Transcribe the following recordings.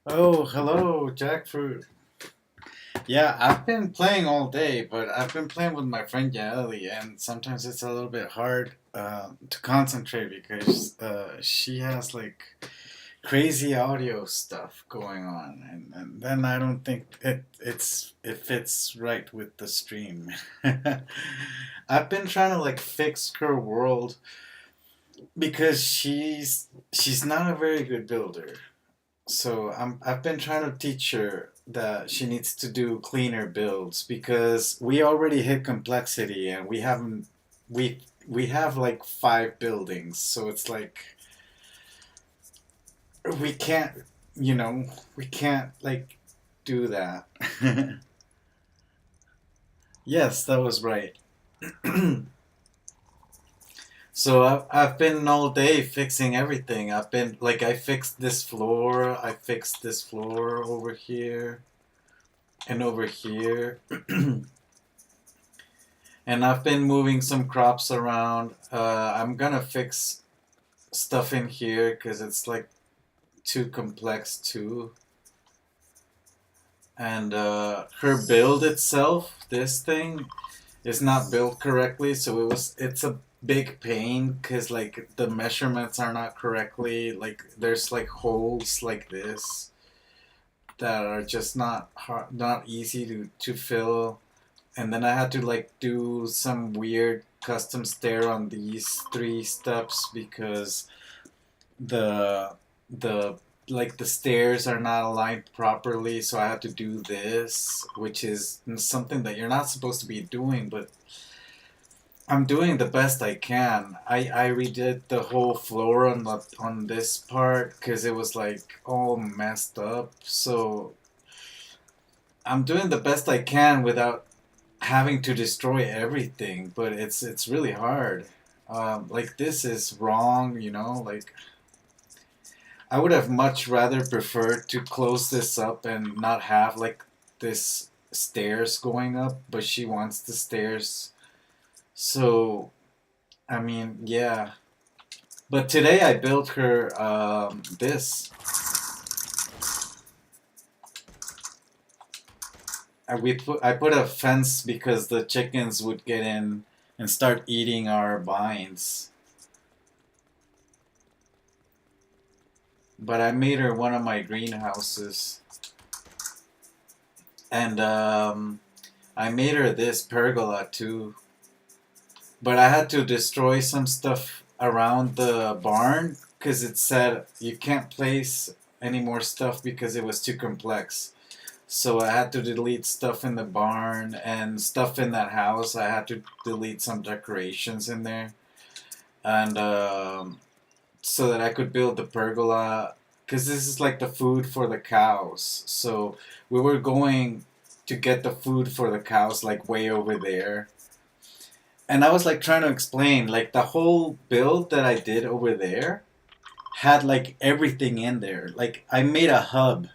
Oh, hello, Jackfruit. Yeah, I've been playing all day, but I've been playing with my friend Yaeli, and sometimes it's a little bit hard to concentrate because she has like crazy audio stuff going on, and then I don't think it fits right with the stream. I've been trying to like fix her world because she's not a very good builder. So I've been trying to teach her that she needs to do cleaner builds because we already hit complexity and we haven't we have like five buildings, so it's like we can't you know we can't like do that. Yes, that was right. So I've been all day fixing everything. I've been like I fixed this floor, I fixed this floor over here and over here. And I've been moving some crops around. I'm gonna fix stuff in here because it's like too complex too. And her build itself, this thing, is not built correctly, so it's a big pain because like the measurements are not correctly. Like there's like holes like this that are just not hard, not easy to fill. And then I had to like do some weird custom stair on these three steps because the the like the stairs are not aligned properly, so I had to do this, which is something that you're not supposed to be doing, but I'm doing the best I can. I redid the whole floor on this part because it was like all messed up. So I'm doing the best I can without having to destroy everything, but it's really hard. Like this is wrong, like I would have much rather preferred to close this up and not have like this stairs going up, but she wants the stairs. So, I mean, yeah. But today I built her this. I put a fence because the chickens would get in and start eating our vines. But I made her one of my greenhouses. And I made her this pergola too. But I had to destroy some stuff around the barn because it said you can't place any more stuff because it was too complex. So I had to delete stuff in the barn and stuff in that house. I had to delete some decorations in there. And so that I could build the pergola. Because this is like the food for the cows. So we were going to get the food for the cows like way over there. And I was like trying to explain, like the whole build that I did over there had like everything in there. Like I made a hub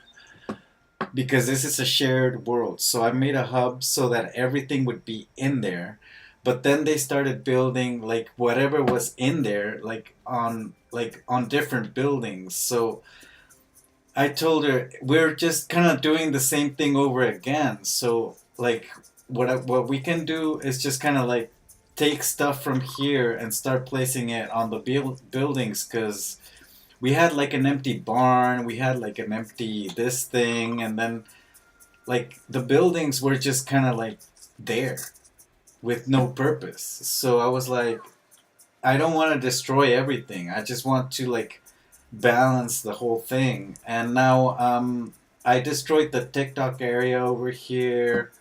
because this is a shared world. So I made a hub so that everything would be in there. But then they started building like whatever was in there like on different buildings. So I told her we're just kind of doing the same thing over again. So like what we can do is just kind of like take stuff from here and start placing it on the buildings because we had like an empty barn, we had like an empty this thing, and then like the buildings were just kind of like there with no purpose. So I was like, I don't want to destroy everything. I just want to like balance the whole thing. And now I destroyed the TikTok area over here.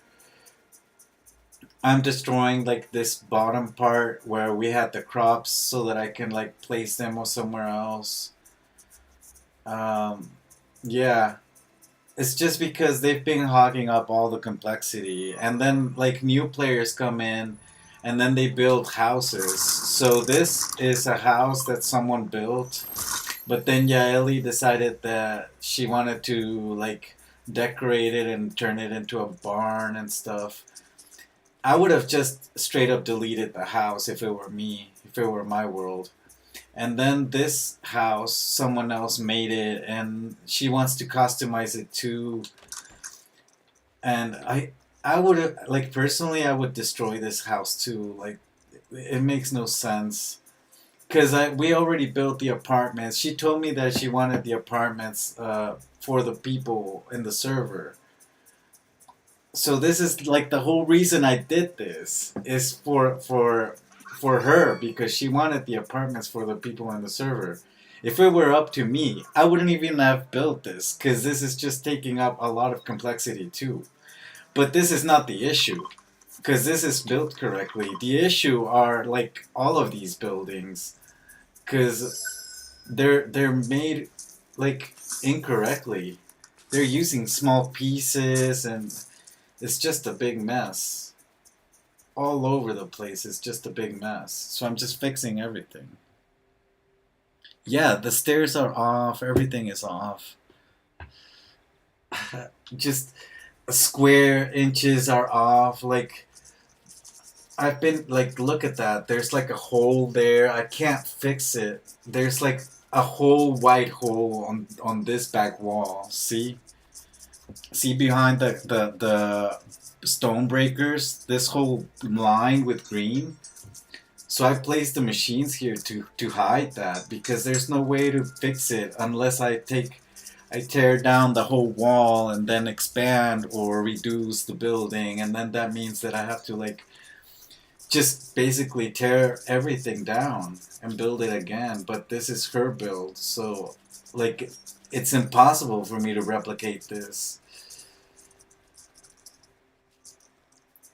I'm destroying like this bottom part where we had the crops so that I can like place them somewhere else. Um, yeah, it's just because they've been hogging up all the complexity, and then like new players come in, and then they build houses. So this is a house that someone built, but then Yaeli decided that she wanted to like decorate it and turn it into a barn and stuff. I would have just straight up deleted the house if it were me, if it were my world. And then this house, someone else made it, and she wants to customize it too. And I would like personally, I would destroy this house too. Like, it makes no sense. Cause we already built the apartments. She told me that she wanted the apartments for the people in the server. So this is like the whole reason I did this is for her because she wanted the apartments for the people on the server. If it were up to me, I wouldn't even have built this because this is just taking up a lot of complexity too. But this is not the issue because this is built correctly. The issue are like all of these buildings because they're made like incorrectly. They're using small pieces and it's just a big mess. All over the place is just a big mess. So I'm just fixing everything. Yeah, the stairs are off, everything is off. Just square inches are off. Like, I've been, like, look at that. There's like a hole there. I can't fix it. There's like a whole white hole on this back wall. See? See behind the stone breakers? This whole line with green? So I placed the machines here to hide that because there's no way to fix it unless I tear down the whole wall and then expand or reduce the building, and then that means that I have to like just basically tear everything down and build it again. But this is her build, so like it's impossible for me to replicate this.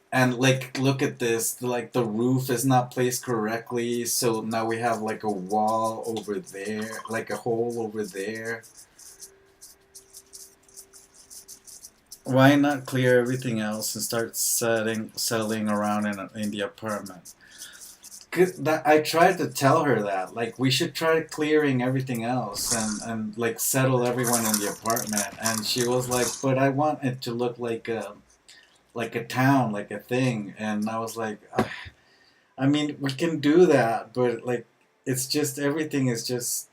And like look at this, like the roof is not placed correctly, so now we have like a wall over there, like a hole over there. Why not clear everything else and start settling around in the apartment? I tried to tell her that, like, we should try clearing everything else and like settle everyone in the apartment, and she was like, but I want it to look like a town, like a thing, and I was like, "Ugh, I mean, we can do that, but like, it's just everything is just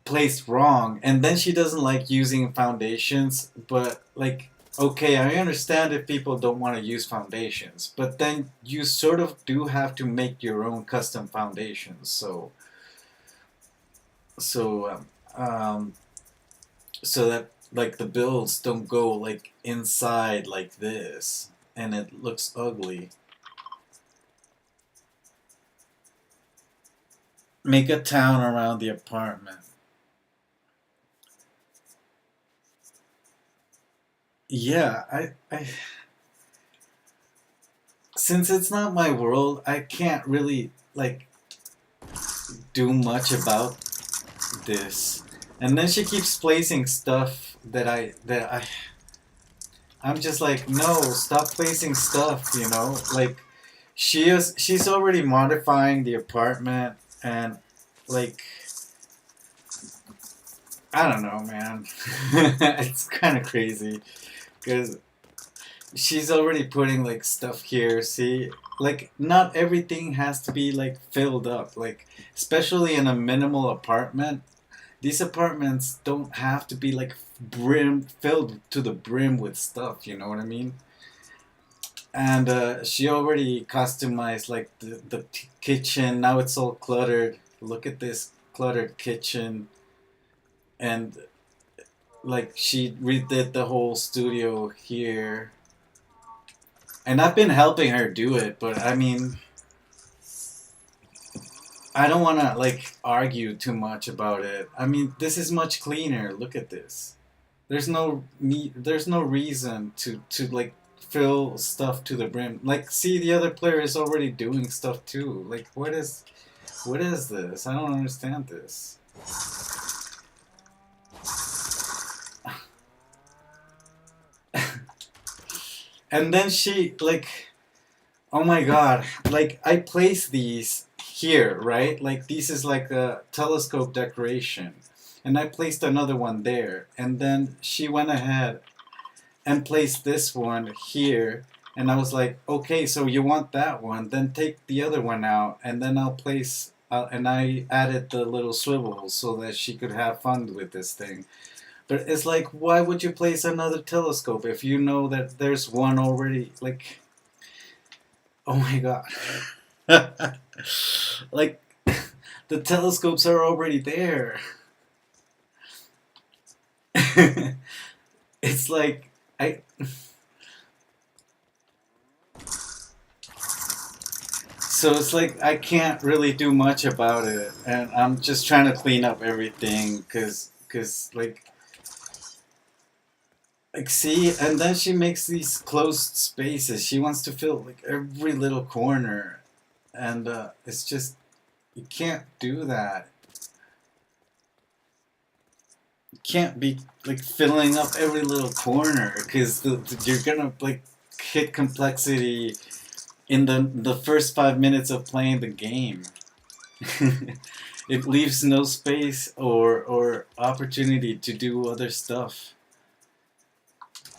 placed wrong, and then she doesn't like using foundations, but like, okay, I understand if people don't want to use foundations, but then you sort of do have to make your own custom foundations, so so that like the builds don't go like inside like this and it looks ugly. Make a town around the apartment. Yeah, I since it's not my world, I can't really like do much about this. And then she keeps placing stuff I'm just like, no, stop placing stuff, you know? Like she's already modifying the apartment, and like I don't know, man. It's kind of crazy because she's already putting like stuff here. See, like not everything has to be like filled up. Like especially in a minimal apartment, these apartments don't have to be like brim filled to the brim with stuff. You know what I mean? And she already customized like the kitchen. Now it's all cluttered. Look at this cluttered kitchen, and like she redid the whole studio here. And I've been helping her do it, but I mean, I don't want to like argue too much about it. I mean, this is much cleaner. Look at this. There's no reason to like fill stuff to the brim. Like, see, the other player is already doing stuff too. Like, what is this? I don't understand this. And then she like, oh my god, like I place these here, right? Like this is like a telescope decoration. And I placed another one there. And then she went ahead and placed this one here. And I was like, okay, so you want that one, then take the other one out, and then I'll place. And I added the little swivels so that she could have fun with this thing. But it's like, why would you place another telescope if you know that there's one already? Like, oh my god. Like, the telescopes are already there. It's like, I. So it's like I can't really do much about it, and I'm just trying to clean up everything, cause like see, and then she makes these closed spaces. She wants to fill like every little corner, and it's just you can't do that. You can't be like filling up every little corner, cause you're gonna like hit complexity in the first 5 minutes of playing the game. It leaves no space or opportunity to do other stuff.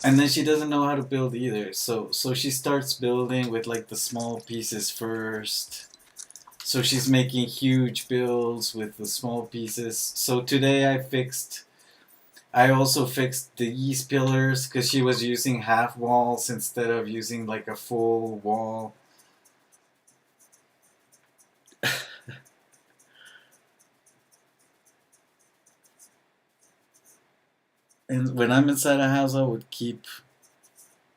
And then she doesn't know how to build either. So she starts building with like the small pieces first. So she's making huge builds with the small pieces. So today I also fixed these pillars because she was using half walls instead of using like a full wall. And when I'm inside a house, I would keep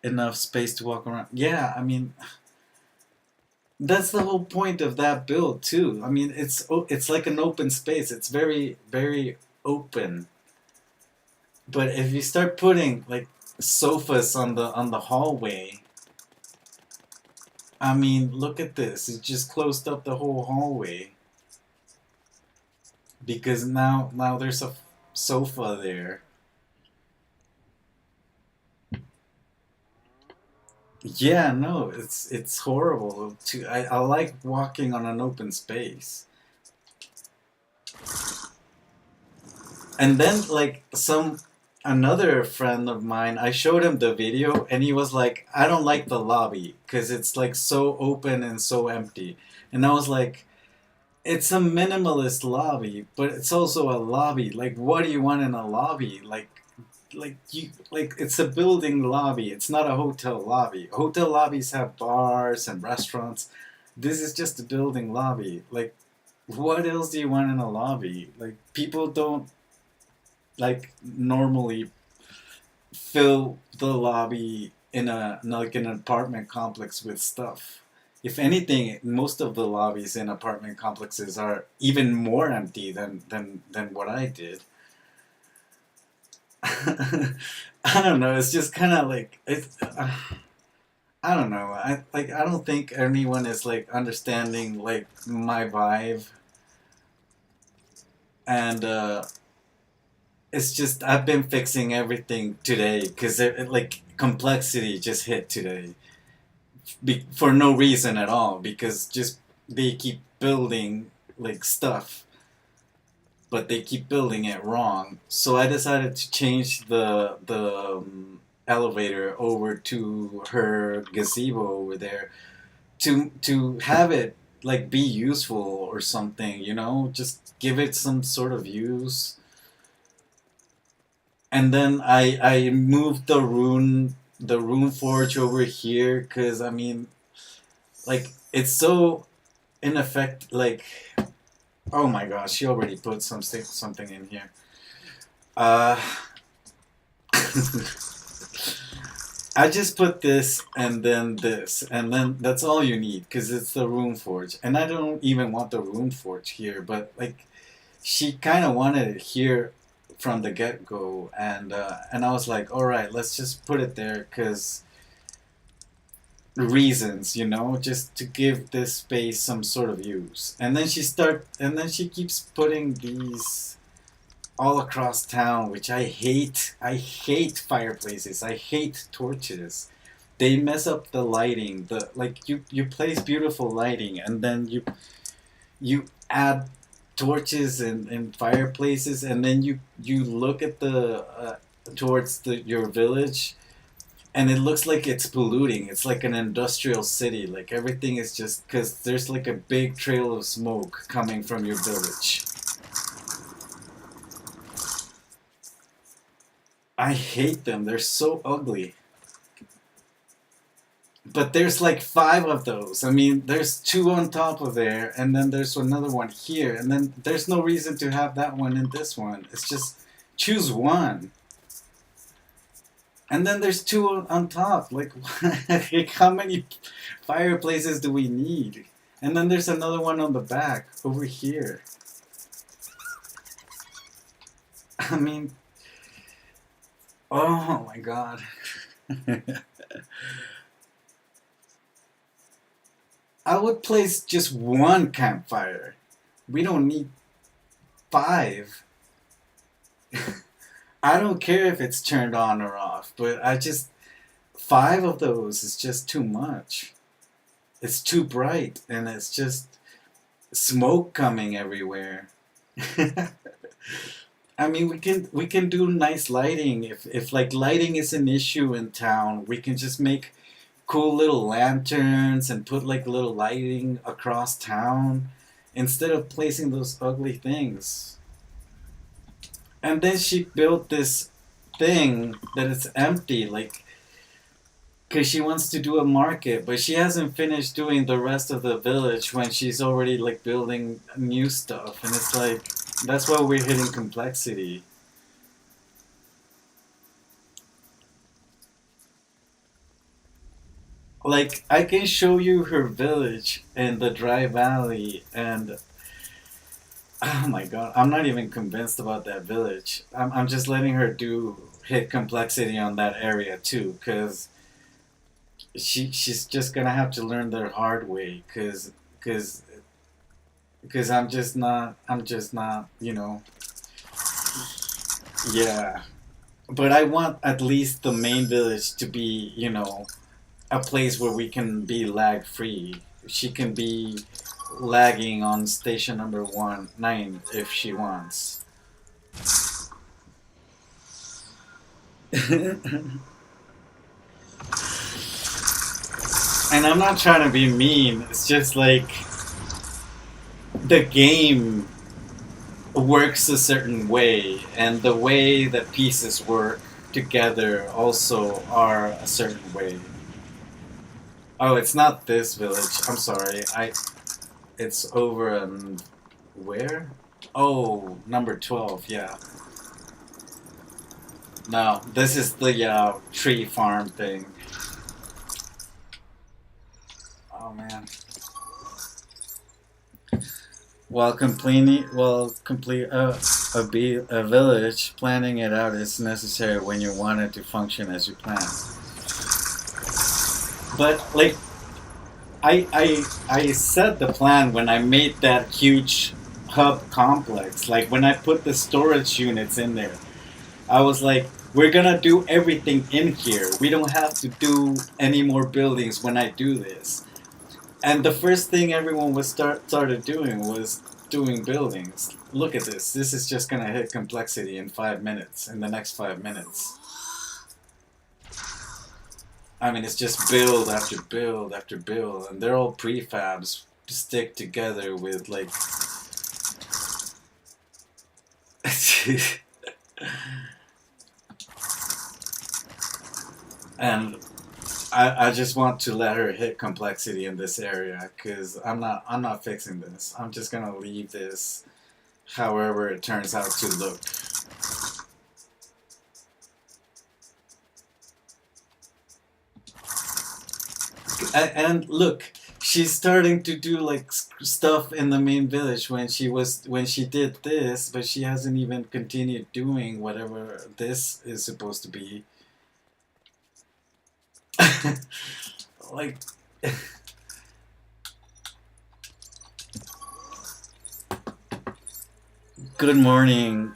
enough space to walk around. Yeah, I mean, that's the whole point of that build too. I mean, it's like an open space. It's very open. But if you start putting like sofas on the hallway, I mean, look at this. It just closed up the whole hallway because now there's a sofa there. Yeah, no, it's horrible. I like walking on an open space. And then like some another friend of mine, I showed him the video and he was like, I don't like the lobby because it's like so open and so empty. And I was like, it's a minimalist lobby, but it's also a lobby. Like what do you want in a lobby? Like it's a building lobby. It's not a hotel lobby. Hotel lobbies have bars and restaurants. This is just a building lobby. Like what else do you want in a lobby? Like people don't like normally fill the lobby in a like an apartment complex with stuff. If anything, most of the lobbies in apartment complexes are even more empty than what I did. I don't know. It's just kind of like it's. I don't know. I don't think anyone is like understanding like my vibe, and it's just I've been fixing everything today because like complexity just hit today for no reason at all because just they keep building like stuff, but they keep building it wrong. So I decided to change the elevator over to her gazebo over there to have it like be useful or something, you know, just give it some sort of use. And then I moved the rune forge over here because I mean like it's so in effect like oh my gosh, she already put something in here. Uh, I just put this and then that's all you need because it's the rune forge, and I don't even want the rune forge here, but like she kind of wanted it here from the get go, and I was like, all right, let's just put it there because reasons, you know, just to give this space some sort of use. And then she keeps putting these all across town, which I hate. I hate fireplaces. I hate torches. They mess up the lighting. The like you place beautiful lighting and then you add torches and fireplaces and then you look at the towards your village and it looks like it's polluting. It's like an industrial city. Like everything is just because there's like a big trail of smoke coming from your village. I hate them. They're so ugly. But there's like five of those. I mean, there's two on top of there, and then there's another one here, and then there's no reason to have that one and this one. It's just choose one. And then there's two on top. Like, like how many fireplaces do we need? And then there's another one on the back over here. I mean, oh my god. I would place just one campfire. We don't need five. I don't care if it's turned on or off, but I just five of those is just too much. It's too bright and it's just smoke coming everywhere. I mean, we can do nice lighting. If like lighting is an issue in town, we can just make cool little lanterns and put like little lighting across town instead of placing those ugly things. And then she built this thing that it's empty, like because she wants to do a market, but she hasn't finished doing the rest of the village when she's already like building new stuff, and it's like that's why we're hitting complexity. Like I can show you her village in the dry valley, and oh my god, I'm not even convinced about that village. I'm just letting her do hit complexity on that area too, because she's just gonna have to learn the hard way, because because I'm just not yeah. But I want at least the main village to be a place where we can be lag free. She can be lagging on station number 9 if she wants. And I'm not trying to be mean. It's just like the game works a certain way, and the way that pieces work together also are a certain way. Oh, it's not this village. I'm sorry. It's over and where? Oh, number 12. Yeah. No, this is the tree farm thing. Oh man. Complete a village, planning it out is necessary when you want it to function as you plan. But like, I set the plan when I made that huge hub complex. Like when I put the storage units in there, I was like, we're gonna do everything in here. We don't have to do any more buildings when I do this. And the first thing everyone was started doing was doing buildings. Look at this. This is just gonna hit complexity in 5 minutes. In the next 5 minutes. I mean, it's just build after build after build, and they're all prefabs stick together with like. And I just want to let her hit complexity in this area because I'm not fixing this. I'm just gonna leave this however it turns out to look. And look, she's starting to do like stuff in the main village when she did this, but she hasn't even continued doing whatever this is supposed to be. Like good morning.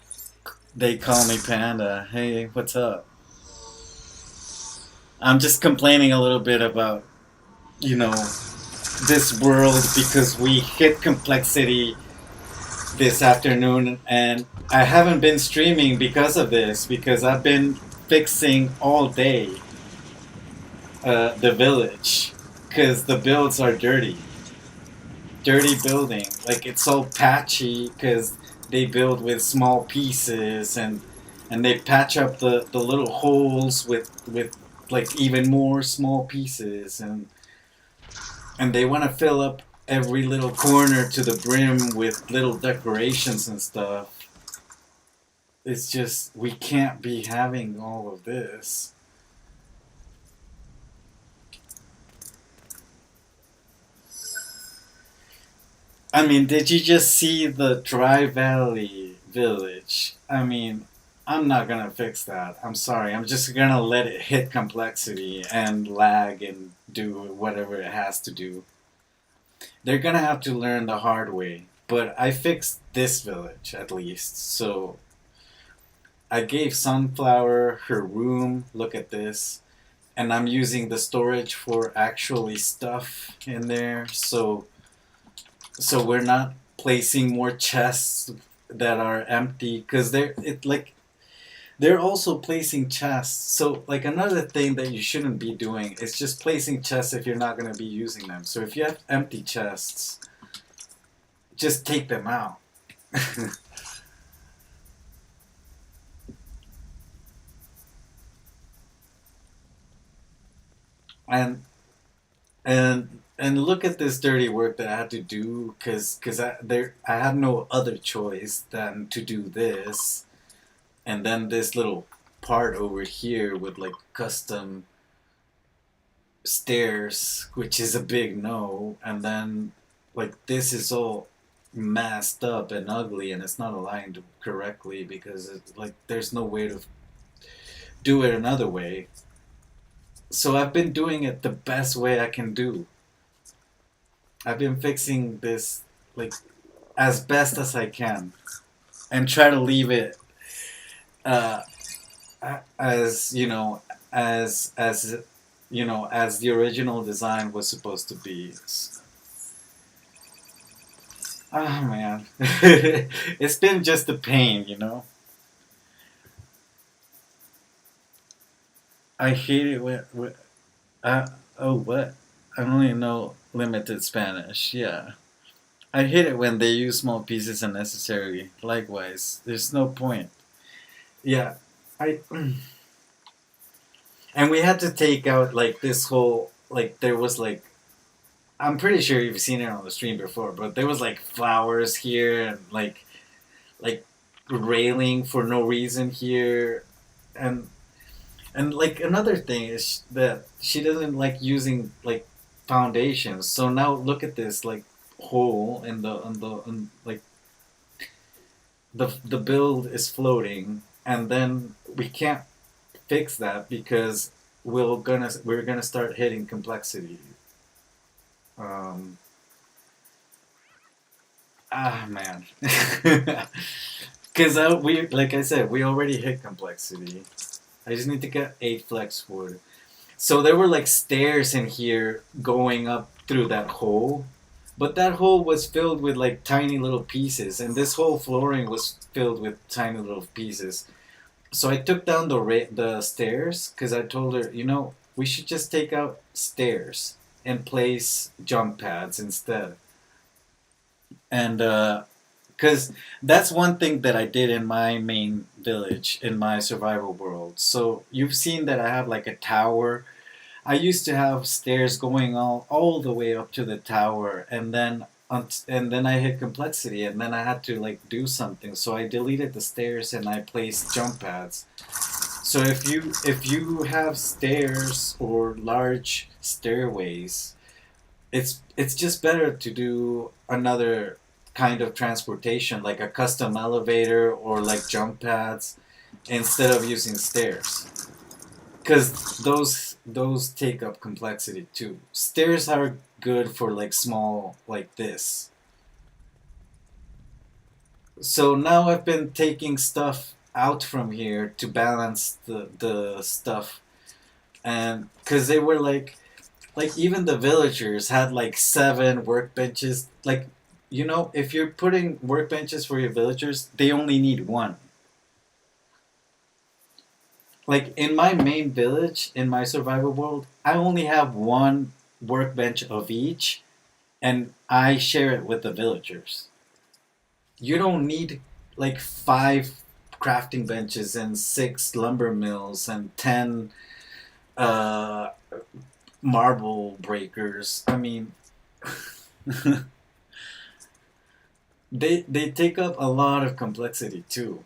They call me Panda. Hey, what's up? I'm just complaining a little bit about, you know, this world because we hit complexity this afternoon and I haven't been streaming because of this because I've been fixing all day the village because the builds are dirty building, like it's all patchy because they build with small pieces and they patch up the little holes with like even more small pieces and they want to fill up every little corner to the brim with little decorations and stuff. It's just, we can't be having all of this. I mean, did you just see the Dry Valley Village? I mean, I'm not gonna fix that. I'm sorry. I'm just gonna let it hit complexity and lag and do whatever it has to do. They're gonna have to learn the hard way. But I fixed this village at least. So I gave Sunflower her room. Look at this. And I'm using the storage for actually stuff in there. So we're not placing more chests that are empty because they're also placing chests. So like another thing that you shouldn't be doing is just placing chests if you're not going to be using them. So if you have empty chests, just take them out. And look at this dirty work that I had to do because I had no other choice than to do this, and then this little part over here with like custom stairs, which is a big no, and then like this is all messed up and ugly and it's not aligned correctly because like there's no way to do it another way. So I've been doing it the best way I can do. I've been fixing this like as best as I can and try to leave it uh, as you know as as the original design was supposed to be. Oh man, it's been just a pain. I hate it when oh what? I only know limited Spanish. Yeah, I hate it when they use small pieces unnecessarily. Likewise, there's no point. Yeah, I and we had to take out like this whole like there was like I'm pretty sure you've seen it on the stream before, but there was like flowers here and like railing for no reason here, and like another thing is that she doesn't like using like foundations. So now look at this like hole in like the build is floating, and then we can't fix that because we're gonna start hitting complexity. Um, man, because we like I said we already hit complexity. I just need to get 8 flex wood. So there were like stairs in here going up through that hole, but that hole was filled with like tiny little pieces, and this whole flooring was filled with tiny little pieces. So I took down the stairs because I told her, we should just take out stairs and place jump pads instead. And because that's one thing that I did in my main village in my survival world. So you've seen that I have like a tower. I used to have stairs going all the way up to the tower, and then I hit complexity, and then I had to like do something. So I deleted the stairs and I placed jump pads. So if you have stairs or large stairways, it's just better to do another kind of transportation, like a custom elevator or like jump pads, instead of using stairs. Because those take up complexity too. Stairs are good for like small like this. So now I've been taking stuff out from here to balance the stuff, and because they were like even the villagers had like 7 workbenches. Like, if you're putting workbenches for your villagers, they only need one. Like in my main village, in my survival world, I only have one workbench of each, and I share it with the villagers. You don't need like 5 crafting benches and 6 lumber mills and 10 uh, marble breakers. I mean, they take up a lot of complexity too.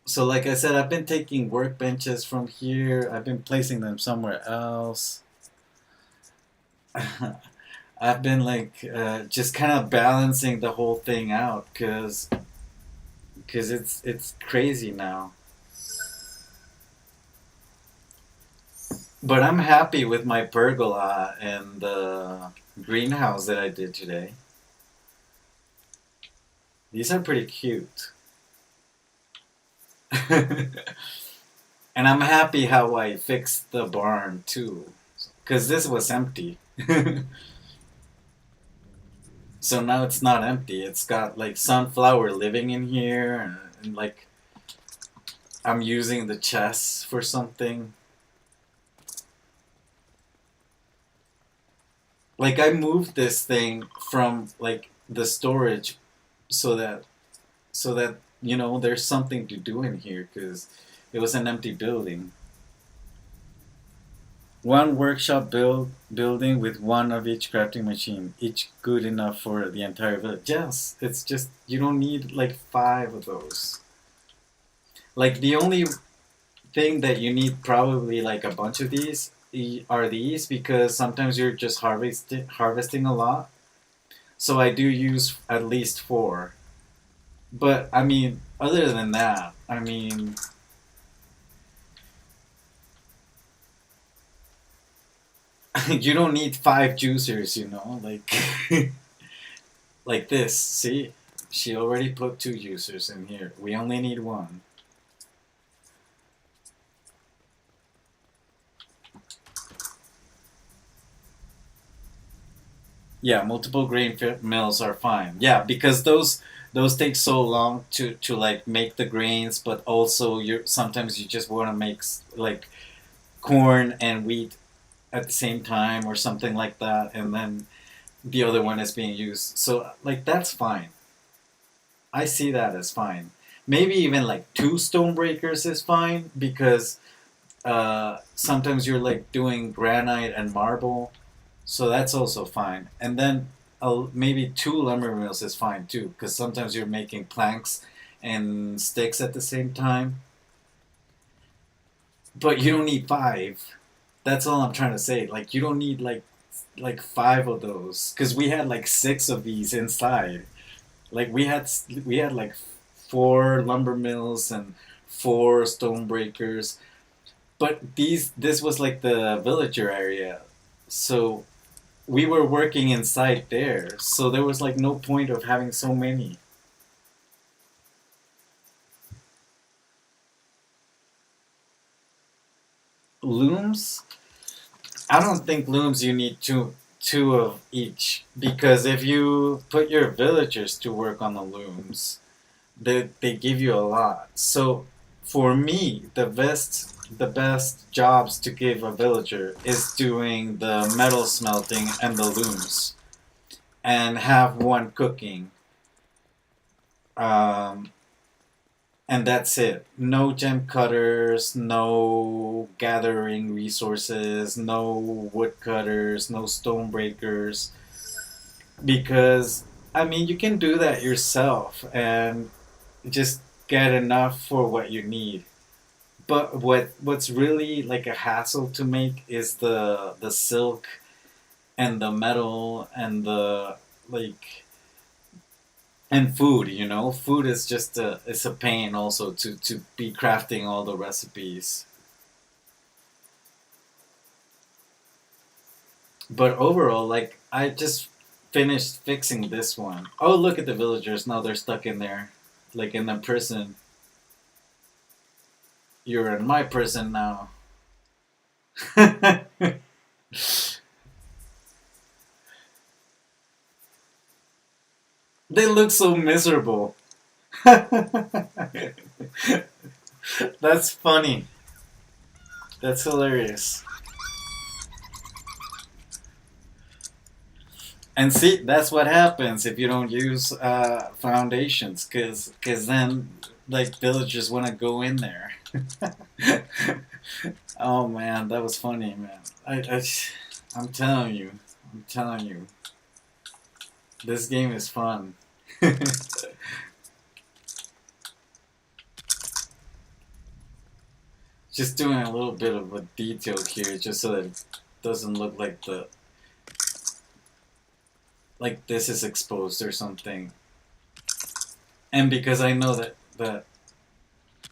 So like I said, I've been taking workbenches from here. I've been placing them somewhere else. I've been like just kind of balancing the whole thing out because it's crazy now. But I'm happy with my pergola and the greenhouse that I did today. These are pretty cute. And I'm happy how I fixed the barn too, because this was empty. So now it's not empty. It's got like sunflower living in here, and like I'm using the chests for something. Like I moved this thing from like the storage so that there's something to do in here because it was an empty building. One workshop building with one of each crafting machine, each good enough for the entire village. Yes, it's just you don't need like 5 of those. Like the only thing that you need probably like a bunch of these are these because sometimes you're just harvesting a lot. So I do use at least 4. But I mean, other than that, I mean, you don't need 5 juicers, like like this. See, she already put 2 juicers in here. We only need 1. Yeah, multiple grain mills are fine. Yeah, because those take so long to like make the grains, but also you're sometimes you just want to make like corn and wheat at the same time or something like that, and then the other one is being used. So like that's fine. I see that as fine. Maybe even like two stone breakers is fine because sometimes you're like doing granite and marble, so that's also fine. And then maybe two lumber mills is fine too because sometimes you're making planks and sticks at the same time. But you don't need five. That's all I'm trying to say. Like you don't need like five of those because we had like six of these inside. Like we had like four lumber mills and four stone breakers. But this was like the villager area, so we were working inside there. So there was like no point of having so many looms. I don't think looms you need two of each because if you put your villagers to work on the looms, they give you a lot. So for me, the best jobs to give a villager is doing the metal smelting and the looms, and have one cooking. Um, and that's it. No gem cutters, no gathering resources, no wood cutters, no stone breakers. Because I mean, you can do that yourself and just get enough for what you need. But what's really like a hassle to make is the silk and the metal and the like and food. Food is just it's a pain also to be crafting all the recipes. But overall, like I just finished fixing this one. Oh, look at the villagers now, they're stuck in there, like in the prison. You're in my prison now. They look so miserable. That's funny. That's hilarious. And see, that's what happens if you don't use foundations, cause then like villagers want to go in there. Oh man, that was funny, man. I'm telling you, I'm telling you, this game is fun. Just doing a little bit of a detail here, just so that it doesn't look like this is exposed or something. And because I know that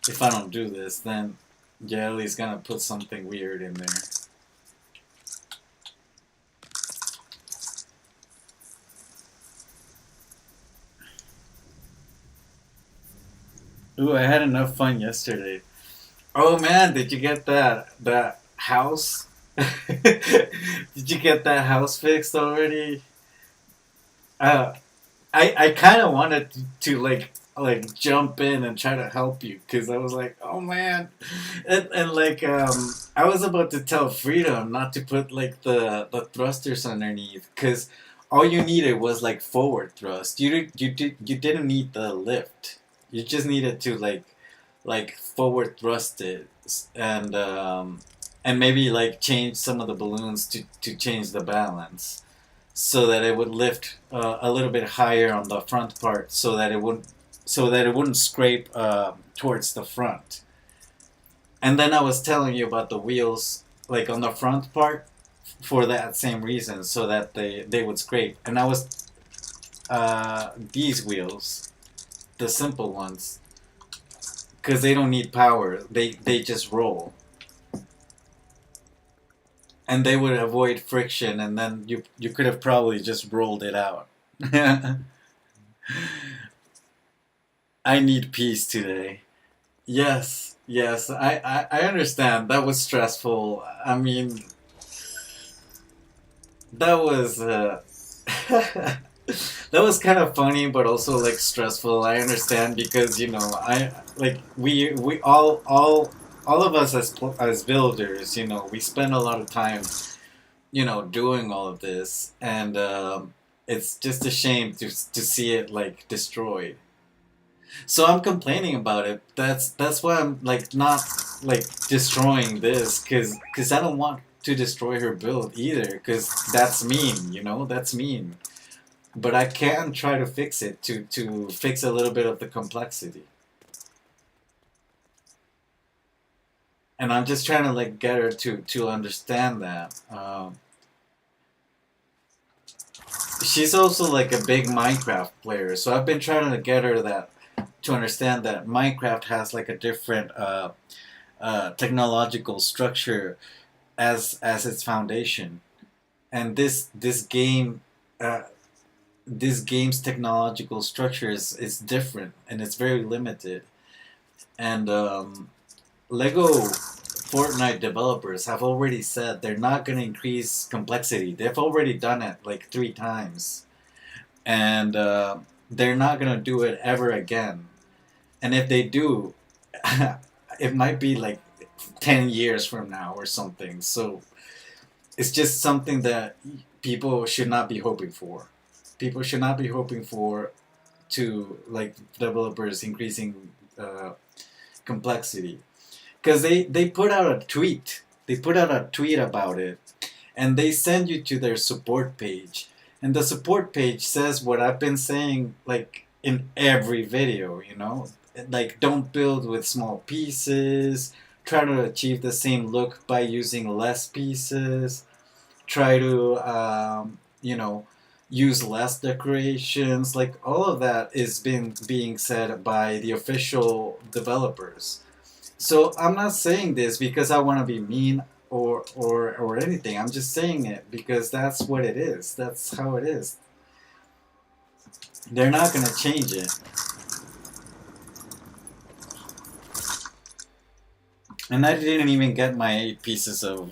if I don't do this, then Jelly's gonna put something weird in there. Ooh, I had enough fun yesterday. Oh man, did you get that house? Did you get that house fixed already? Uh, I kind of wanted to like jump in and try to help you because I was like, oh man, and like I was about to tell Freedom not to put like the thrusters underneath because all you needed was like forward thrust. You didn't need the lift. You just needed to like forward thrust it and maybe like change some of the balloons to change the balance so that it would lift a little bit higher on the front part so that it wouldn't scrape towards the front. And then I was telling you about the wheels like on the front part for that same reason so that they would scrape. And I was these wheels, the simple ones, because they don't need power. They just roll. And they would avoid friction, and then you could have probably just rolled it out. I need peace today. Yes, yes, I understand. That was stressful. I mean, that was. That was kind of funny, but also like stressful. I understand because I like we all of us as builders, we spend a lot of time, doing all of this, and it's just a shame to see it like destroyed. So I'm complaining about it. That's why I'm like not like destroying this because I don't want to destroy her build either because that's mean. That's mean. But I can try to fix it to fix a little bit of the complexity. And I'm just trying to like get her to understand that. She's also like a big Minecraft player, so I've been trying to get her that to understand that Minecraft has like a different technological structure as its foundation, and uh, this game's technological structure is different and it's very limited. And Lego Fortnite developers have already said they're not going to increase complexity. They've already done it like 3 times, and they're not going to do it ever again. And if they do, it might be like 10 years from now or something. So it's just something that people should not be hoping for. People should not be hoping for to like developers increasing complexity because they put out a tweet. They put out a tweet about it, and they send you to their support page. And the support page says what I've been saying like in every video. Like don't build with small pieces. Try to achieve the same look by using less pieces. Try to use less decorations. Like all of that is being said by the official developers. So I'm not saying this because I want to be mean or anything. I'm just saying it because that's what it is. That's how it is. They're not gonna change it. And I didn't even get my 8 pieces of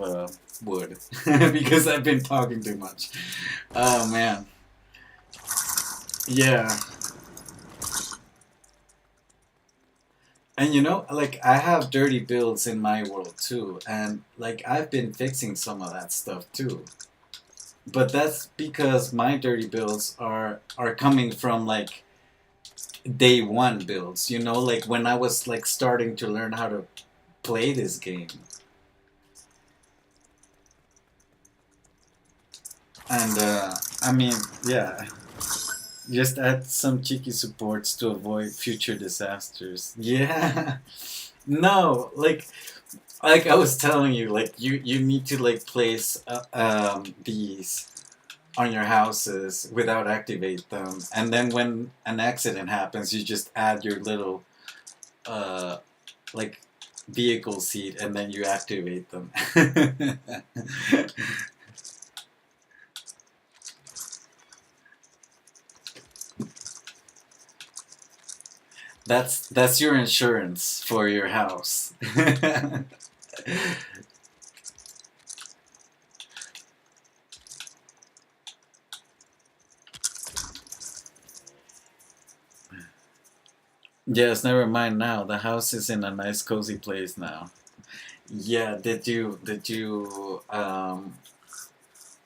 wood because I've been talking too much. Oh man. Yeah. And like I have dirty builds in my world too, and like I've been fixing some of that stuff too. But that's because my dirty builds are coming from like day one builds, like when I was like starting to learn how to play this game. And I mean, yeah, just add some cheeky supports to avoid future disasters. Yeah. No, like I was telling you, like you need to like place these on your houses without activate them, and then when an accident happens, you just add your little uh like vehicle seat, and then you activate them. That's your insurance for your house. Yes, never mind now. The house is in a nice cozy place now. Yeah, did you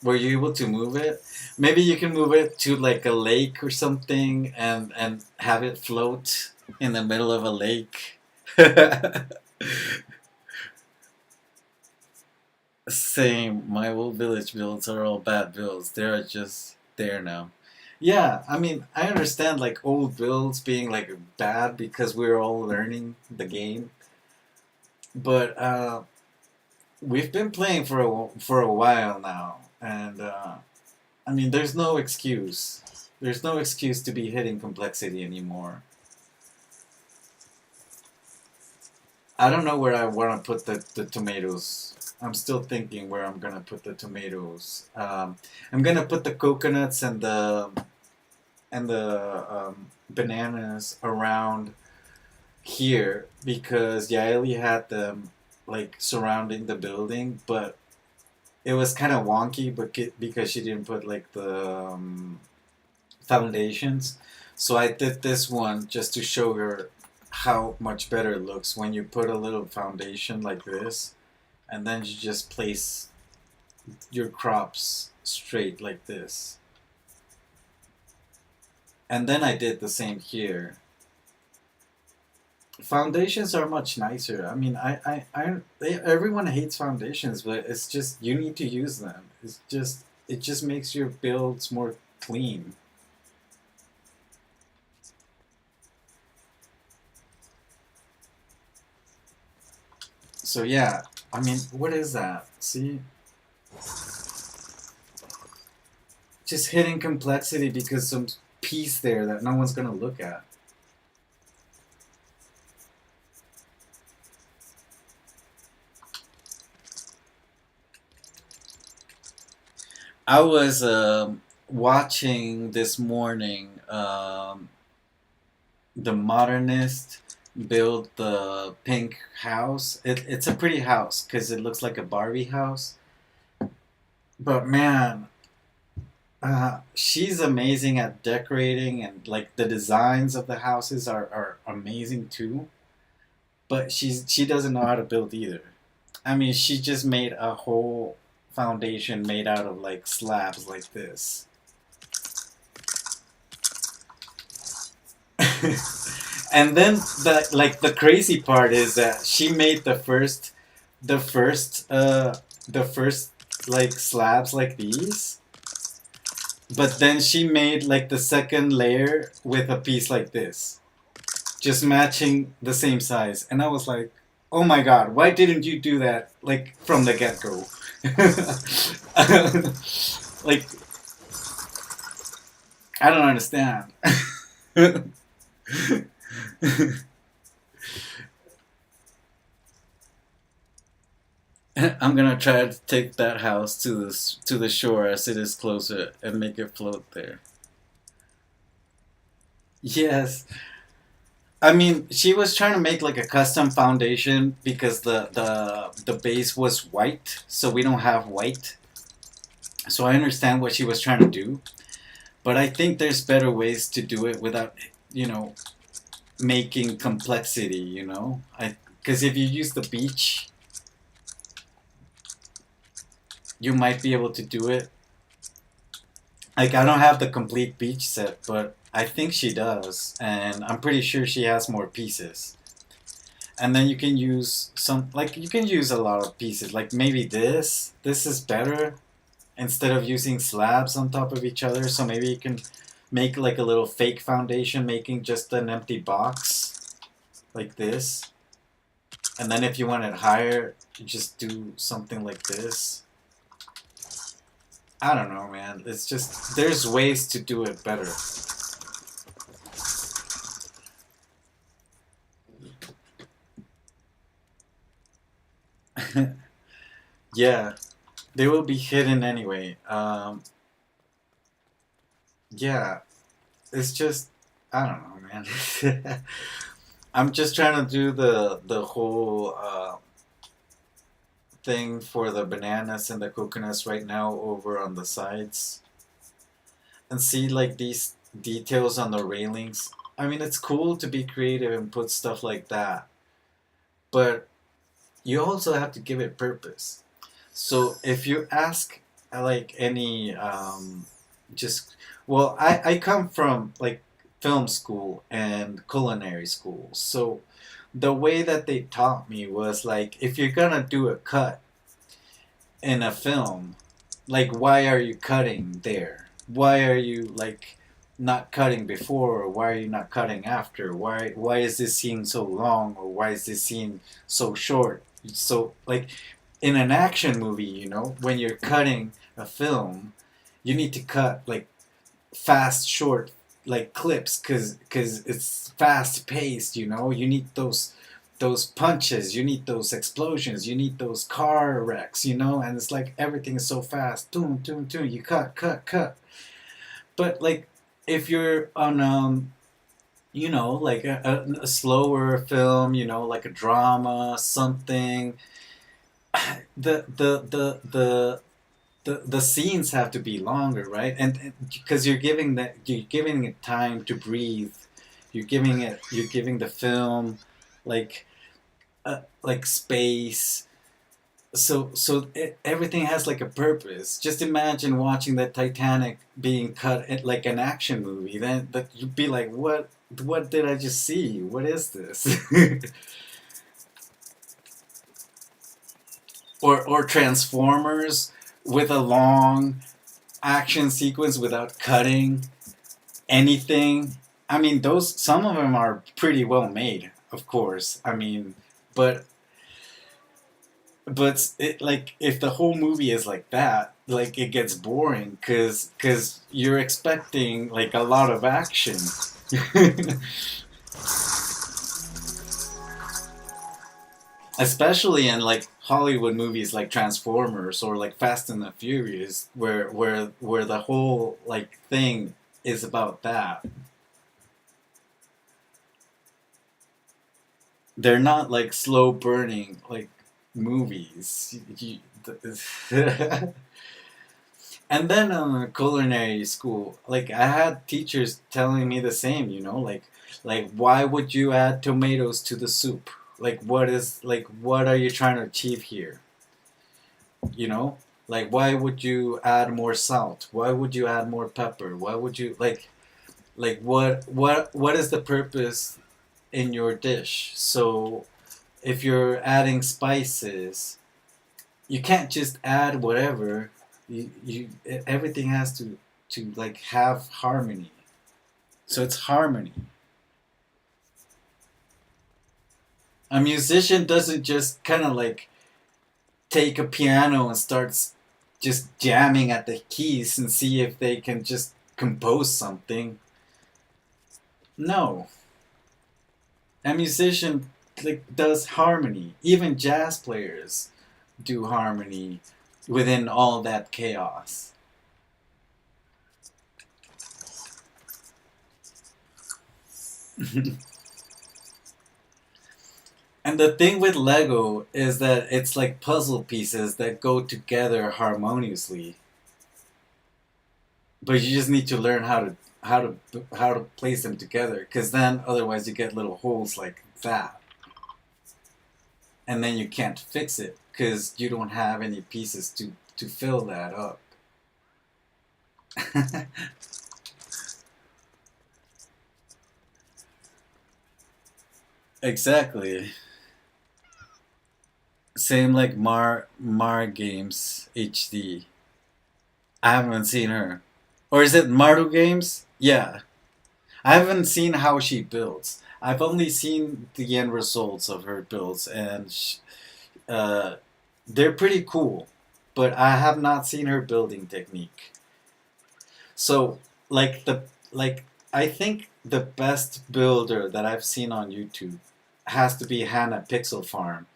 were you able to move it? Maybe you can move it to like a lake or something and have it float in the middle of a lake. Same, my old village builds are all bad builds. They're just there now. Yeah, I mean, I understand like old builds being like bad because we're all learning the game, but we've been playing for a while now, and I mean, there's no excuse. There's no excuse to be hitting complexity anymore. I don't know where I want to put the tomatoes. I'm still thinking where I'm gonna put the tomatoes. I'm gonna put the coconuts and the bananas around here because Yaeli had them like surrounding the building, but it was kind of wonky, but because she didn't put like the foundations. So I did this one just to show her how much better it looks when you put a little foundation like this, and then you just place your crops straight like this. And then I did the same here. Foundations are much nicer. I mean, everyone hates foundations, but it's just you need to use them. It just makes your builds more clean. So yeah, I mean, what is that? See, just hitting complexity because some piece there that no one's gonna look at. I was watching this morning the modernist build the pink house. It's a pretty house because it looks like a Barbie house. But man, she's amazing at decorating and like the designs of the houses are amazing too. But she doesn't know how to build either. I mean, she just made a whole foundation made out of like slabs like this. And then the crazy part is that she made the first the first like slabs like these, but then she made like the second layer with a piece like this, just matching the same size. And I was like, "Oh my god, why didn't you do that like from the get-go?" Like I don't understand. I'm gonna try to take that house to the shore as it is closer and make it float there. Yes, I mean she was trying to make like a custom foundation because the base was white, so we don't have white. So I understand what she was trying to do, but I think there's better ways to do it without, you know, making complexity. You know, I because if you use the beach, you might be able to do it. Like I don't have the complete beach set, but I think she does, and I'm pretty sure she has more pieces. And then you can use some, like you can use a lot of pieces. Like maybe this. This is better instead of using slabs on top of each other. So maybe you can make like a little fake foundation, making just an empty box like this. And then if you want it higher, you just do something like this. I don't know, man. It's just there's ways to do it better. Yeah, they will be hidden anyway. Yeah, it's just I don't know, man. I'm just trying to do the whole thing for the bananas and the coconuts right now over on the sides and see like these details on the railings. I mean, it's cool to be creative and put stuff like that, but you also have to give it purpose. So if you ask like any just well, I come from like film school and culinary school. So the way that they taught me was like if you're gonna do a cut in a film, like why are you cutting there? Why are you like not cutting before or why are you not cutting after? Why is this scene so long or why is this scene so short? So like in an action movie, you know, when you're cutting a film, you need to cut like fast, short, like clips, cause it's fast paced. You know, you need those punches, you need those explosions, you need those car wrecks. You know, and it's like everything is so fast. Doom, doom, doom. You cut, cut, cut. But like if you're on you know, like a slower film, you know, like a drama, something. The the scenes have to be longer, right? And because you're giving it time to breathe, you're giving the film like space. Everything has like a purpose. Just imagine watching the Titanic being cut at like an action movie. Then that you'd be like, what did I just see? What is this? Or Transformers with a long action sequence without cutting anything. I mean, those some of them are pretty well made, of course. I mean, but it like if the whole movie is like that, like it gets boring because you're expecting like a lot of action. Especially in like Hollywood movies like Transformers or like Fast and the Furious, where the whole like thing is about that. They're not like slow burning like movies. And then in culinary school, like I had teachers telling me the same, like why would you add tomatoes to the soup? What are you trying to achieve here? You know? Like why would you add more salt? Why would you add more pepper? Why would you like what is the purpose in your dish? So if you're adding spices, you can't just add whatever. You everything has to like have harmony. So it's harmony. A musician doesn't just kind of like take a piano and starts just jamming at the keys and see if they can just compose something. No, a musician like does harmony. Even jazz players do harmony within all that chaos. And the thing with Lego is that it's like puzzle pieces that go together harmoniously. But you just need to learn how to place them together, because then otherwise you get little holes like that, and then you can't fix it because you don't have any pieces to fill that up. Exactly. Same like Mar Games HD. I haven't seen her. Or is it Mardu Games? Yeah. I haven't seen how she builds. I've only seen the end results of her builds, and uh, they're pretty cool. But I have not seen her building technique. So, like the like, I think the best builder that I've seen on YouTube has to be Hannah Pixel Farm,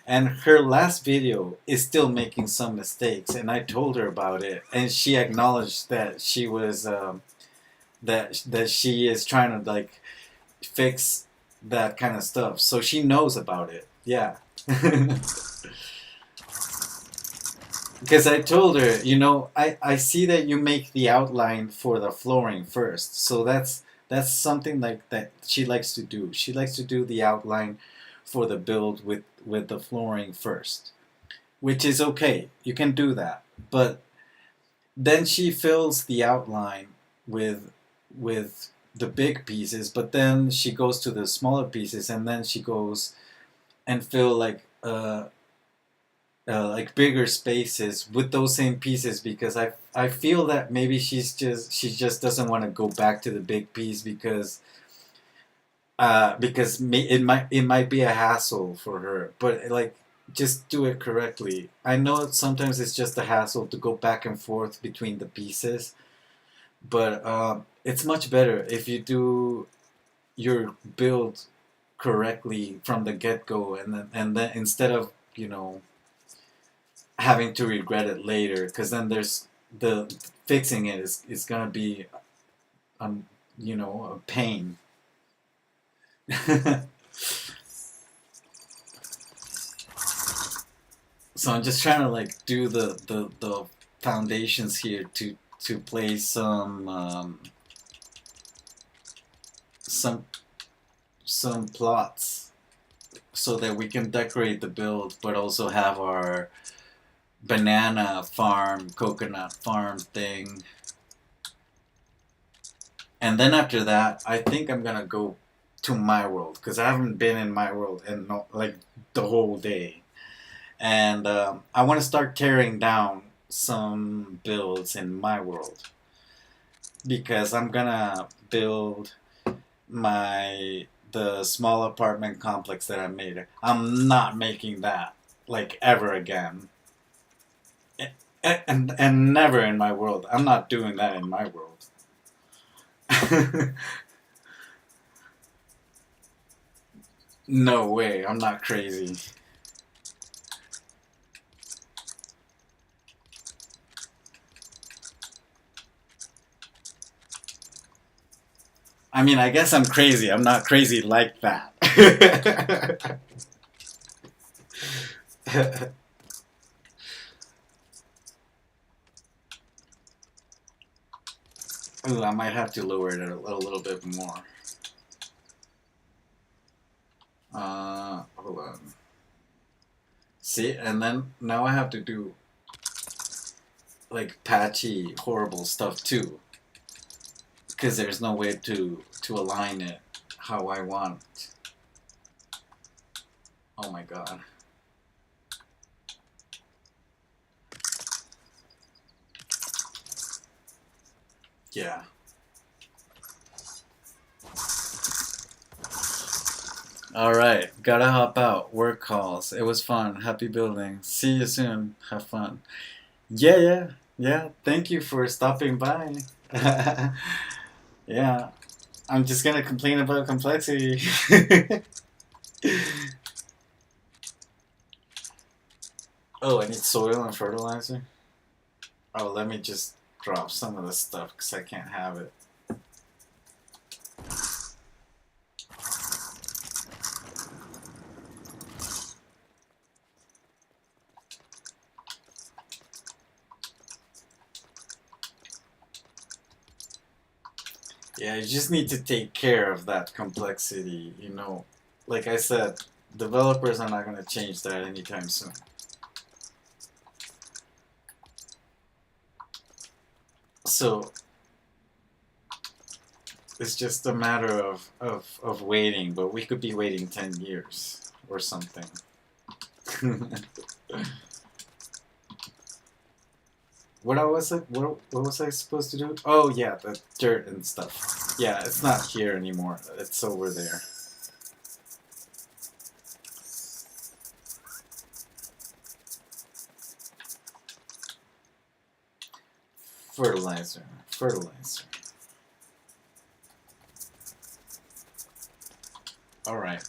and her last video is still making some mistakes, and I told her about it, and she acknowledged that that she is trying to like fix that kind of stuff, so she knows about it. Yeah. Because I told her, I see that you make the outline for the flooring first, so that's something like that she likes to do. She likes to do the outline for the build with the flooring first, which is okay. You can do that, but then she fills the outline with the big pieces, but then she goes to the smaller pieces, and then she goes and fill like bigger spaces with those same pieces, because I feel that maybe she just doesn't want to go back to the big piece because it might be a hassle for her, but like just do it correctly. I know sometimes it's just a hassle to go back and forth between the pieces, but it's much better if you do your build correctly from the get go, and then instead of having to regret it later, because then there's the fixing it is gonna be um a pain. So I'm just trying to like do the foundations here to place some some plots so that we can decorate the build, but also have our banana farm, coconut farm thing. And then after that, I think I'm gonna go to my world because I haven't been in my world in like the whole day, and I want to start tearing down some builds in my world because I'm gonna build the small apartment complex that I made. I'm not making that like ever again. And never in my world. I'm not doing that in my world. No way, I'm not crazy. I mean, I guess I'm crazy. I'm not crazy like that. Ooh, I might have to lower it a little bit more. Hold on. See, and then now I have to do like patchy, horrible stuff too, because there's no way to align it how I want. Oh my god. Yeah. Alright, gotta hop out. Work calls. It was fun. Happy building. See you soon. Have fun. Yeah, yeah, yeah. Thank you for stopping by. Yeah, I'm just gonna complain about complexity. Oh, I need soil and fertilizer? Oh, let me just drop some of the stuff because I can't have it. Yeah, you just need to take care of that complexity, you know. Like I said, developers are not going to change that anytime soon. So, it's just a matter of waiting, but we could be waiting 10 years or something. What was I supposed to do? Oh yeah, the dirt and stuff. Yeah, it's not here anymore. It's over there. Fertilizer. Fertilizer. Alright.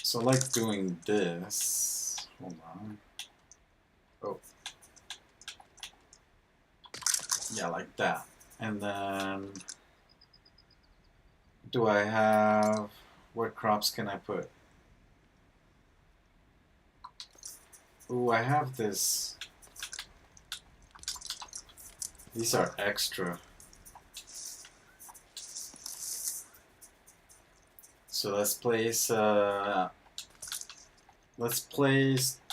So I like doing this. Hold on. Oh. Yeah, like that. And then do I have what crops can I put? Ooh, I have this. These are extra. So let's place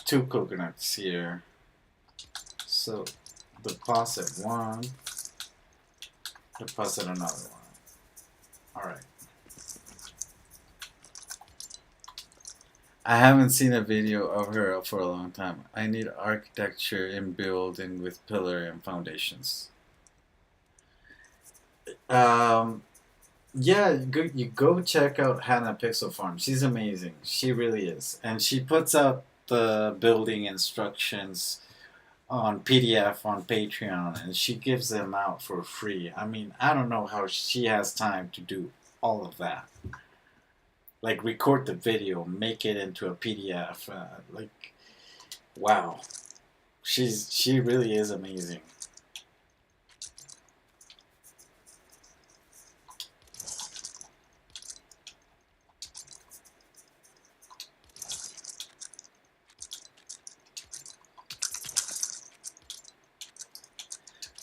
two coconuts here. So deposit one, deposit another one. Alright. I haven't seen a video of her for a long time. I need architecture in building with pillar and foundations. Yeah, you go check out Hannah Pixel Farm. She's amazing. She really is. And she puts out the building instructions on PDF on Patreon, and she gives them out for free. I mean, I don't know how she has time to do all of that. Like, record the video, make it into a PDF. Like, wow. She really is amazing.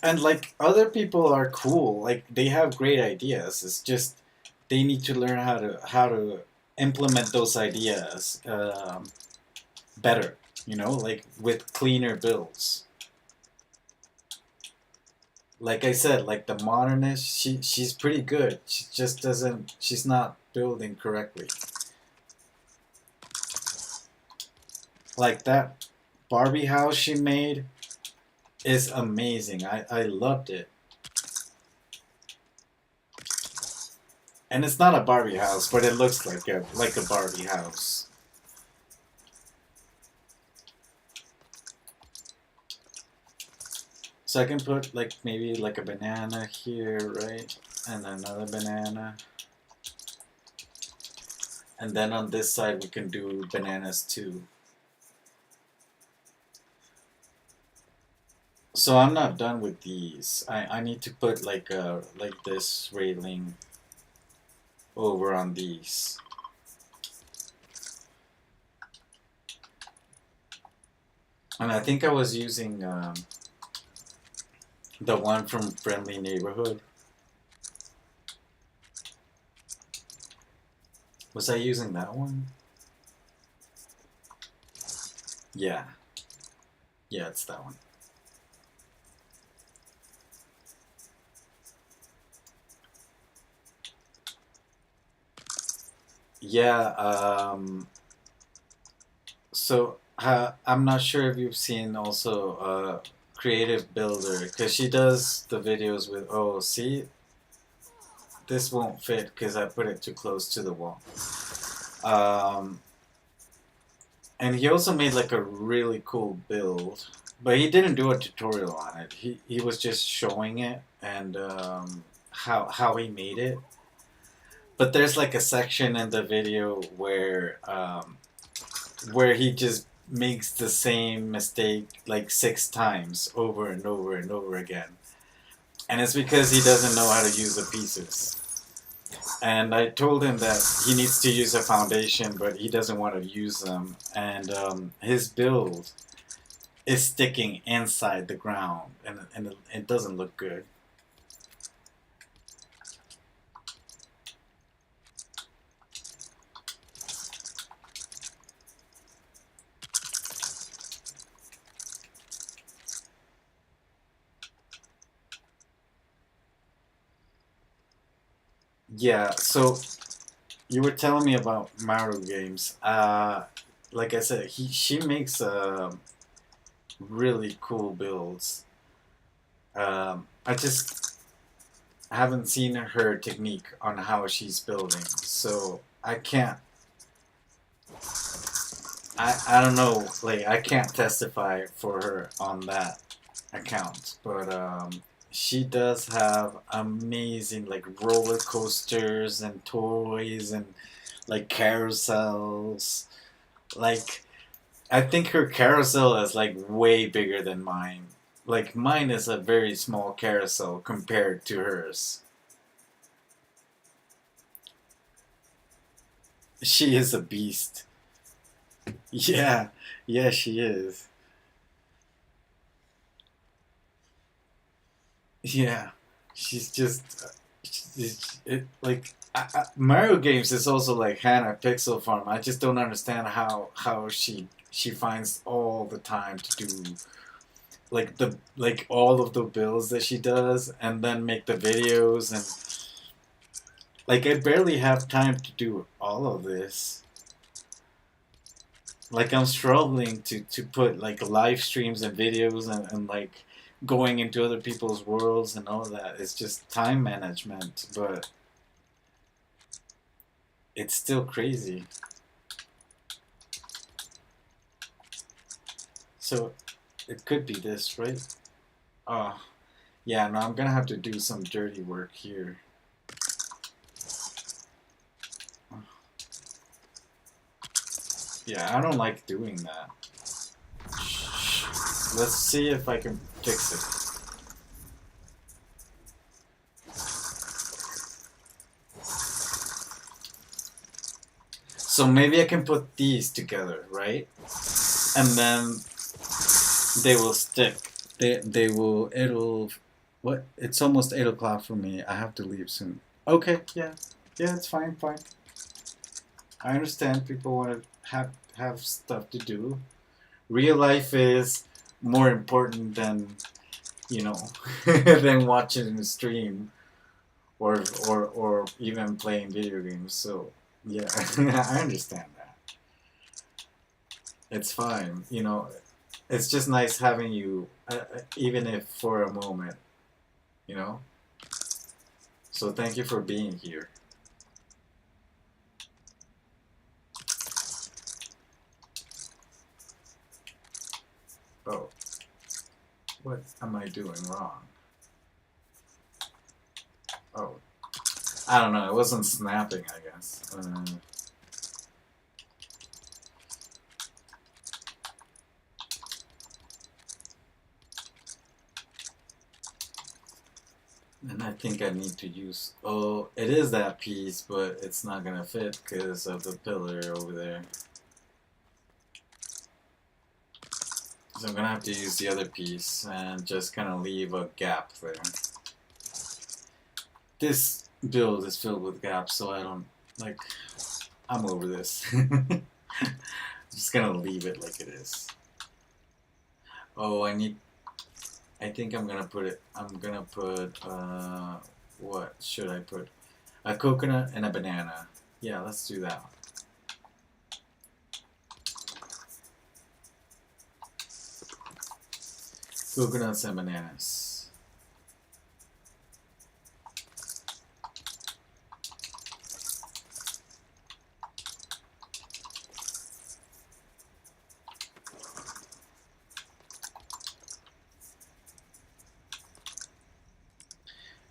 And like other people are cool, like they have great ideas. It's just they need to learn how to implement those ideas better. You know, like with cleaner builds. Like I said, like the modernist, she's pretty good. She just doesn't. She's not building correctly. Like that Barbie house she made is amazing. I loved it. And it's not a Barbie house, but it looks like a Barbie house. So I can put like maybe like a banana here, right? And another banana. And then on this side we can do bananas too. So I'm not done with these. I need to put like this railing over on these. And I think I was using the one from Friendly Neighborhood. Was I using that one? Yeah. Yeah, it's that one. Yeah, so I'm not sure if you've seen also Creative Builder, because she does the videos with, oh, see, this won't fit because I put it too close to the wall. Um, and he also made like a really cool build, but he didn't do a tutorial on it. He was just showing it and how he made it. But there's like a section in the video where he just makes the same mistake like 6 times over and over and over again. And it's because he doesn't know how to use the pieces. And I told him that he needs to use a foundation, but he doesn't want to use them. And his build is sticking inside the ground, and it doesn't look good. Yeah, so you were telling me about Mario games. Like I said, she makes really cool builds. I just haven't seen her technique on how she's building, so I can't. I don't know. Like I can't testify for her on that account, but she does have amazing like roller coasters and toys and like carousels. Like I think her carousel is like way bigger than mine. Like mine is a very small carousel compared to hers. She is a beast. Yeah, yeah, she is. Yeah, she's just like Mario games is also like Hannah Pixel Farm. I just don't understand how she finds all the time to do like all of the builds that she does and then make the videos and like I barely have time to do all of this. Like I'm struggling to put like live streams and videos and like going into other people's worlds and all that. It's just time management, but it's still crazy. So it could be this, right? Oh, yeah, no, I'm gonna have to do some dirty work here. Yeah, I don't like doing that. Let's see if I can fix it. So maybe I can put these together, right? And then they will stick. They will. It'll What? It's almost 8 o'clock for me. I have to leave soon. Okay, yeah, yeah, it's fine, fine. I understand people want to have stuff to do. Real life is more important than than watching a stream or even playing video games. So yeah, I understand that. It's fine. It's just nice having you, even if for a moment. You know. So thank you for being here. Oh, what am I doing wrong? Oh, I don't know. It wasn't snapping, I guess. And I think I need to use. Oh, it is that piece, but it's not gonna fit because of the pillar over there. So I'm gonna have to use the other piece and just kind of leave a gap there. This build is filled with gaps, so I don't like. I'm over this. Just gonna leave it like it is. Oh, I think I'm gonna put it. I'm gonna put. What should I put? A coconut and a banana. Yeah, let's do that. Coconuts and bananas.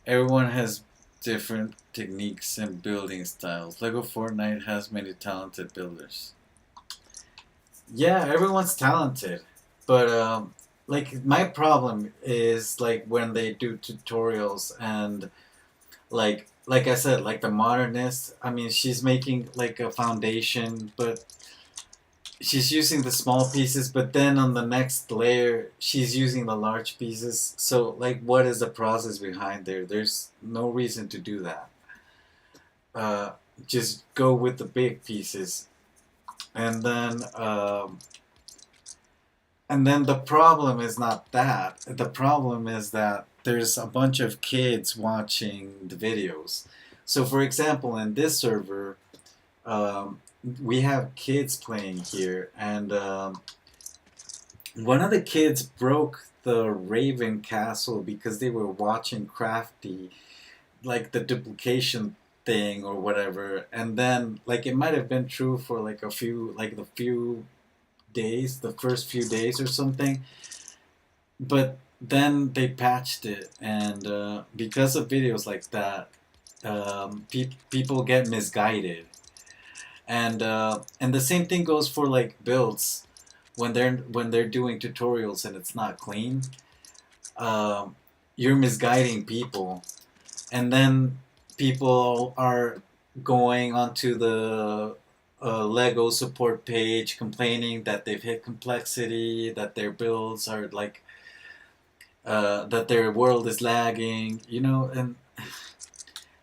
Everyone has different techniques and building styles. Lego Fortnite has many talented builders. Yeah, everyone's talented, but like my problem is like when they do tutorials and like I said, like the modernist. I mean, she's making like a foundation, but she's using the small pieces, but then on the next layer, she's using the large pieces. So, like, what is the process behind there? There's no reason to do that. Uh, just go with the big pieces, and then the problem is not that. The problem is that there's a bunch of kids watching the videos. So, for example, in this server, um, we have kids playing here, and one of the kids broke the Raven Castle because they were watching Crafty, like the duplication thing or whatever, and then like it might have been true for like the few days, the first few days or something, but then they patched it, and because of videos like that, people get misguided, and the same thing goes for like builds when they're doing tutorials and it's not clean. Um, you're misguiding people, and then people are going onto the Lego support page complaining that they've hit complexity, that their builds are like that their world is lagging,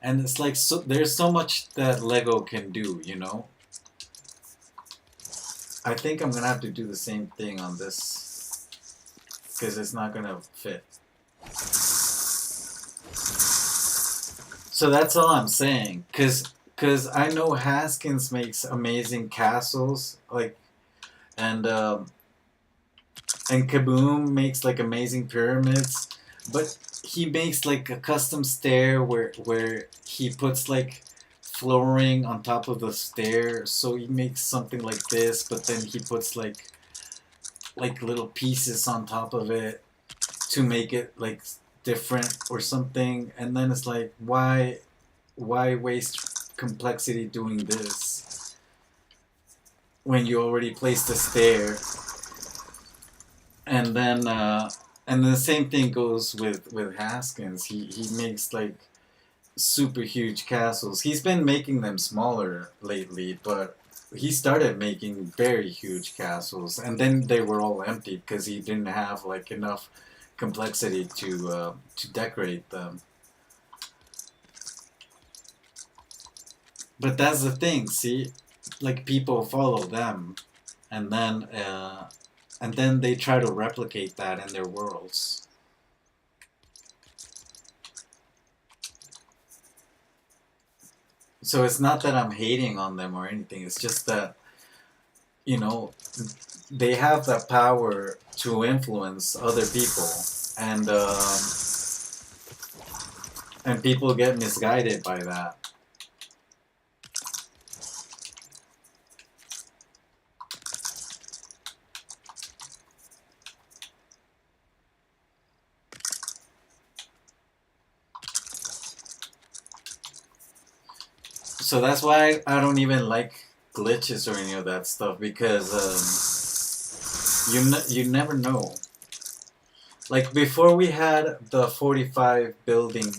and it's like there's so much that Lego can do, I think I'm gonna have to do the same thing on this because it's not gonna fit. So that's all I'm saying, cause I know Haskins makes amazing castles, like, and and Kaboom makes like amazing pyramids, but he makes like a custom stair where he puts like flooring on top of the stair. So he makes something like this, but then he puts like little pieces on top of it to make it like different or something. And then it's like, why waste complexity doing this when you already placed the stair? And the same thing goes with Haskins. He makes like super huge castles. He's been making them smaller lately, but he started making very huge castles, and then they were all empty because he didn't have like enough complexity to decorate them. But that's the thing, see, like people follow them, and then they try to replicate that in their worlds. So it's not that I'm hating on them or anything. It's just that, you know, they have that power to influence other people, and and people get misguided by that. So that's why I don't even like glitches or any of that stuff, because you never know. Like before we had the 45 building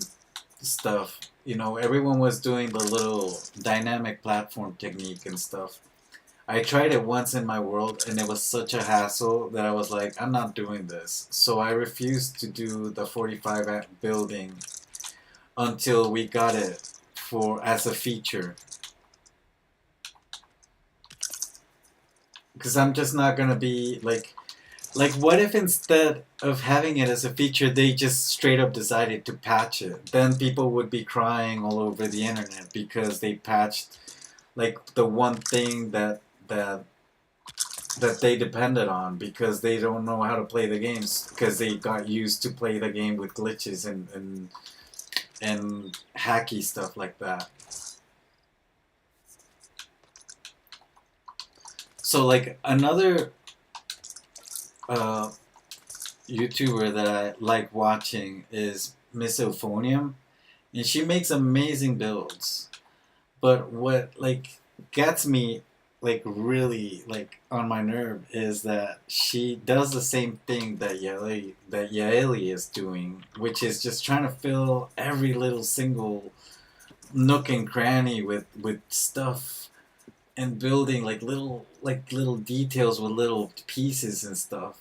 stuff, everyone was doing the little dynamic platform technique and stuff. I tried it once in my world and it was such a hassle that I was like, I'm not doing this. So I refused to do the 45 building until we got it for as a feature. Because I'm just not gonna be like, what if instead of having it as a feature, they just straight up decided to patch it? Then people would be crying all over the internet because they patched like the one thing that they depended on, because they don't know how to play the games because they got used to play the game with glitches and hacky stuff like that. So like another uh, YouTuber that I like watching is Miss Euphonium, and she makes amazing builds. But what like gets me like really like on my nerve is that she does the same thing that Yaeli is doing, which is just trying to fill every little single nook and cranny with stuff, and building like little details with little pieces and stuff.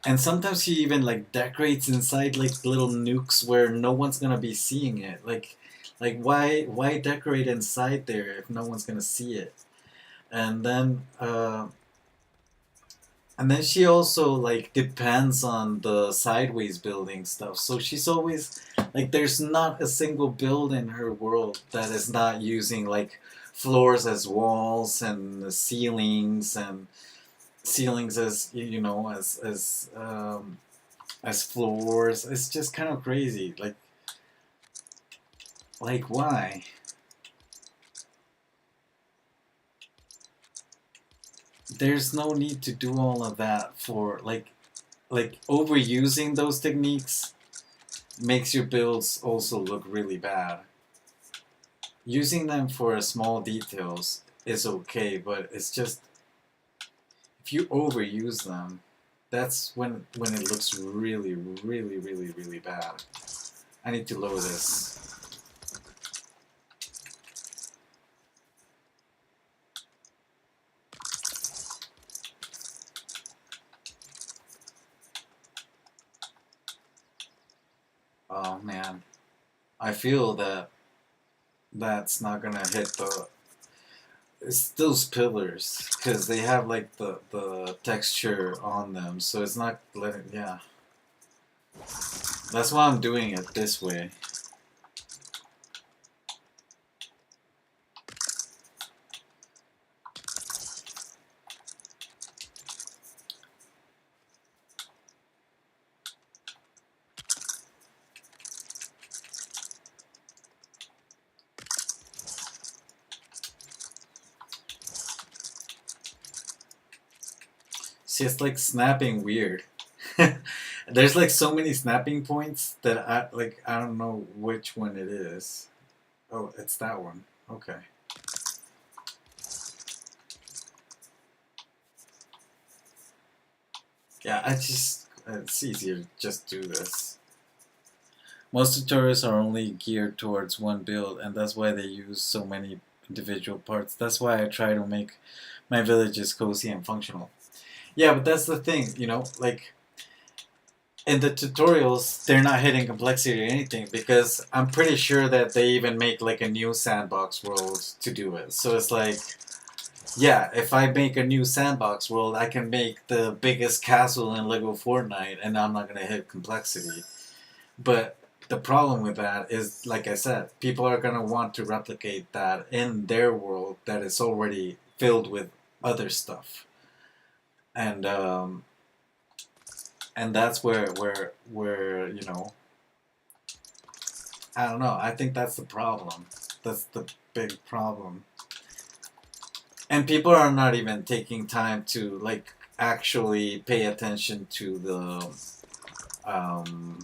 And sometimes she even like decorates inside like little nukes where no one's gonna be seeing it. Like why decorate inside there if no one's gonna see it? And then she also like depends on the sideways building stuff. So she's always like, there's not a single build in her world that is not using like floors as walls and ceilings as as floors. It's just kind of crazy. Like why? There's no need to do all of that for like overusing those techniques makes your builds also look really bad. Using them for small details is okay, but it's just if you overuse them, that's when it looks really, really, really, really bad. I need to lower this. Oh man, I feel that that's not gonna hit the. It's those pillars because they have like the texture on them, so it's not letting. Yeah, that's why I'm doing it this way. See, it's like snapping weird. There's like so many snapping points that I don't know which one it is. Oh, it's that one. Okay. Yeah, it's easier to just do this. Most tutorials are only geared towards one build, and that's why they use so many individual parts. That's why I try to make my villages cozy and functional. Yeah, but that's the thing, like in the tutorials, they're not hitting complexity or anything because I'm pretty sure that they even make like a new sandbox world to do it. So it's like, yeah, if I make a new sandbox world, I can make the biggest castle in Lego Fortnite, and I'm not gonna hit complexity. But the problem with that is, like I said, people are gonna want to replicate that in their world that is already filled with other stuff, and that's where I don't know. I think that's the problem. That's the big problem. And people are not even taking time to like actually pay attention to the um,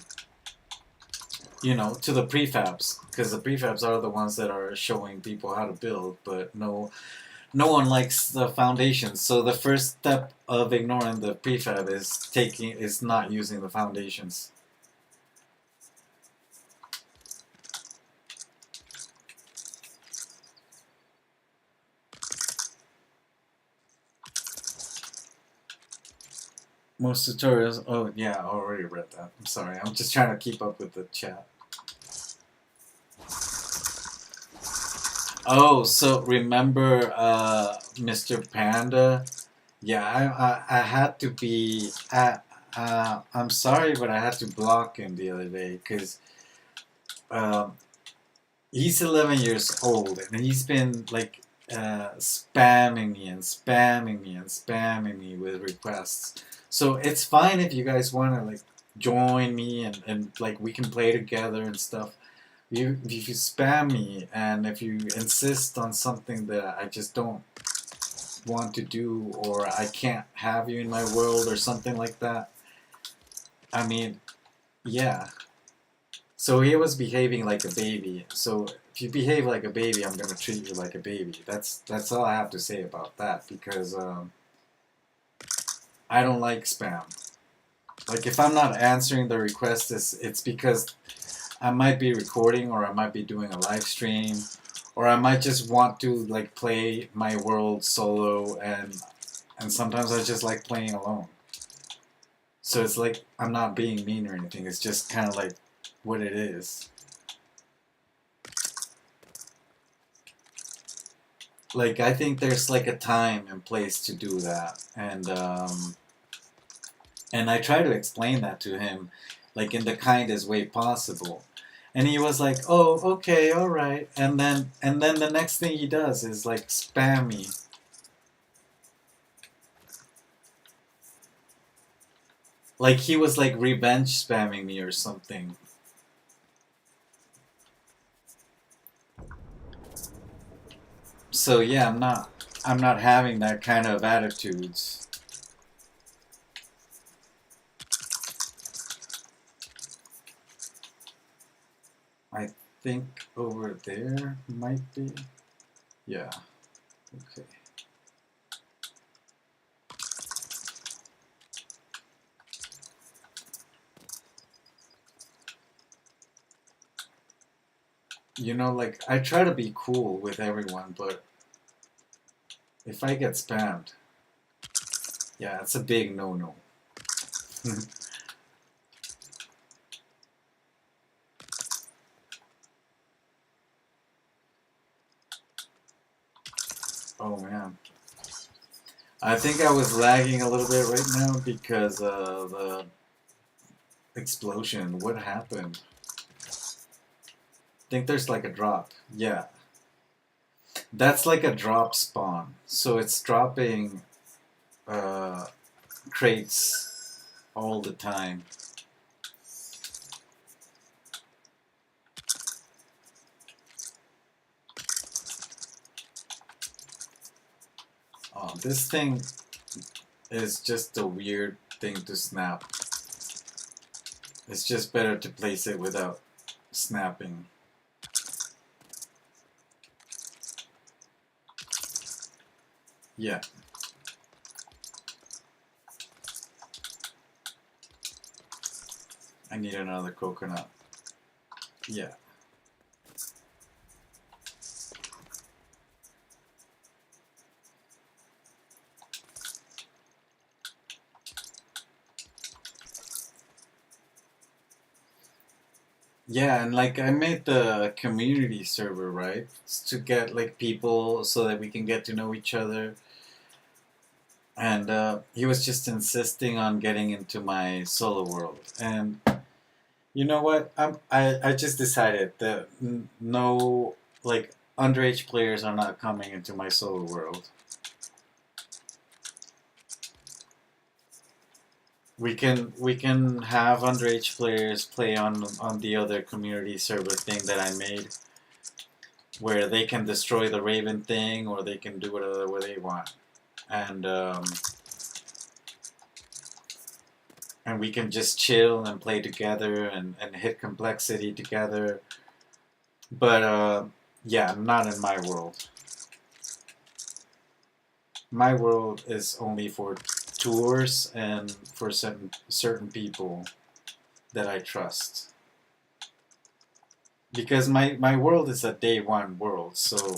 to the prefabs, because the prefabs are the ones that are showing people how to build, but no one likes the foundations. So the first step of ignoring the prefab is not using the foundations. Most tutorials. Oh yeah, I already read that. I'm sorry. I'm just trying to keep up with the chat. Oh, so remember, Mr. Panda? Yeah, I had to be. I'm sorry, but I had to block him the other day because um, he's 11 years old and he's been like spamming me and spamming me and spamming me with requests. So it's fine if you guys want to like join me and like we can play together and stuff. If you spam me and if you insist on something that I just don't want to do, or I can't have you in my world or something like that, I mean, yeah. So he was behaving like a baby. So if you behave like a baby, I'm gonna treat you like a baby. That's all I have to say about that because I don't like spam. Like if I'm not answering the request, it's because I might be recording or I might be doing a live stream or I might just want to like play my world solo and sometimes I just like playing alone. So it's like I'm not being mean or anything. It's just kind of like what it is. Like I think there's like a time and place to do that, and I try to explain that to him, like in the kindest way possible. And he was like, "Oh, okay, all right." And then the next thing he does is like spam me. Like he was like revenge spamming me or something. So yeah, I'm not having that kind of attitudes. I think over there might be. Yeah. Okay. Like I try to be cool with everyone, but if I get spammed, yeah, it's a big no-no. Oh man. I think I was lagging a little bit right now because of the explosion. What happened? I think there's like a drop. Yeah. That's like a drop spawn. So it's dropping uh, crates all the time. Oh, this thing is just a weird thing to snap. It's just better to place it without snapping. Yeah. I need another coconut. Yeah. Yeah, and like I made the community server, right? To get like people so that we can get to know each other. And he was just insisting on getting into my solo world. And you know what? I just decided that no, like, underage players are not coming into my solo world. We can have underage players play on the other community server thing that I made, where they can destroy the Raven thing or they can do whatever they want, and and we can just chill and play together and hit complexity together. But yeah, not in my world. My world is only for tours and for certain people that I trust. Because my world is a day one world, so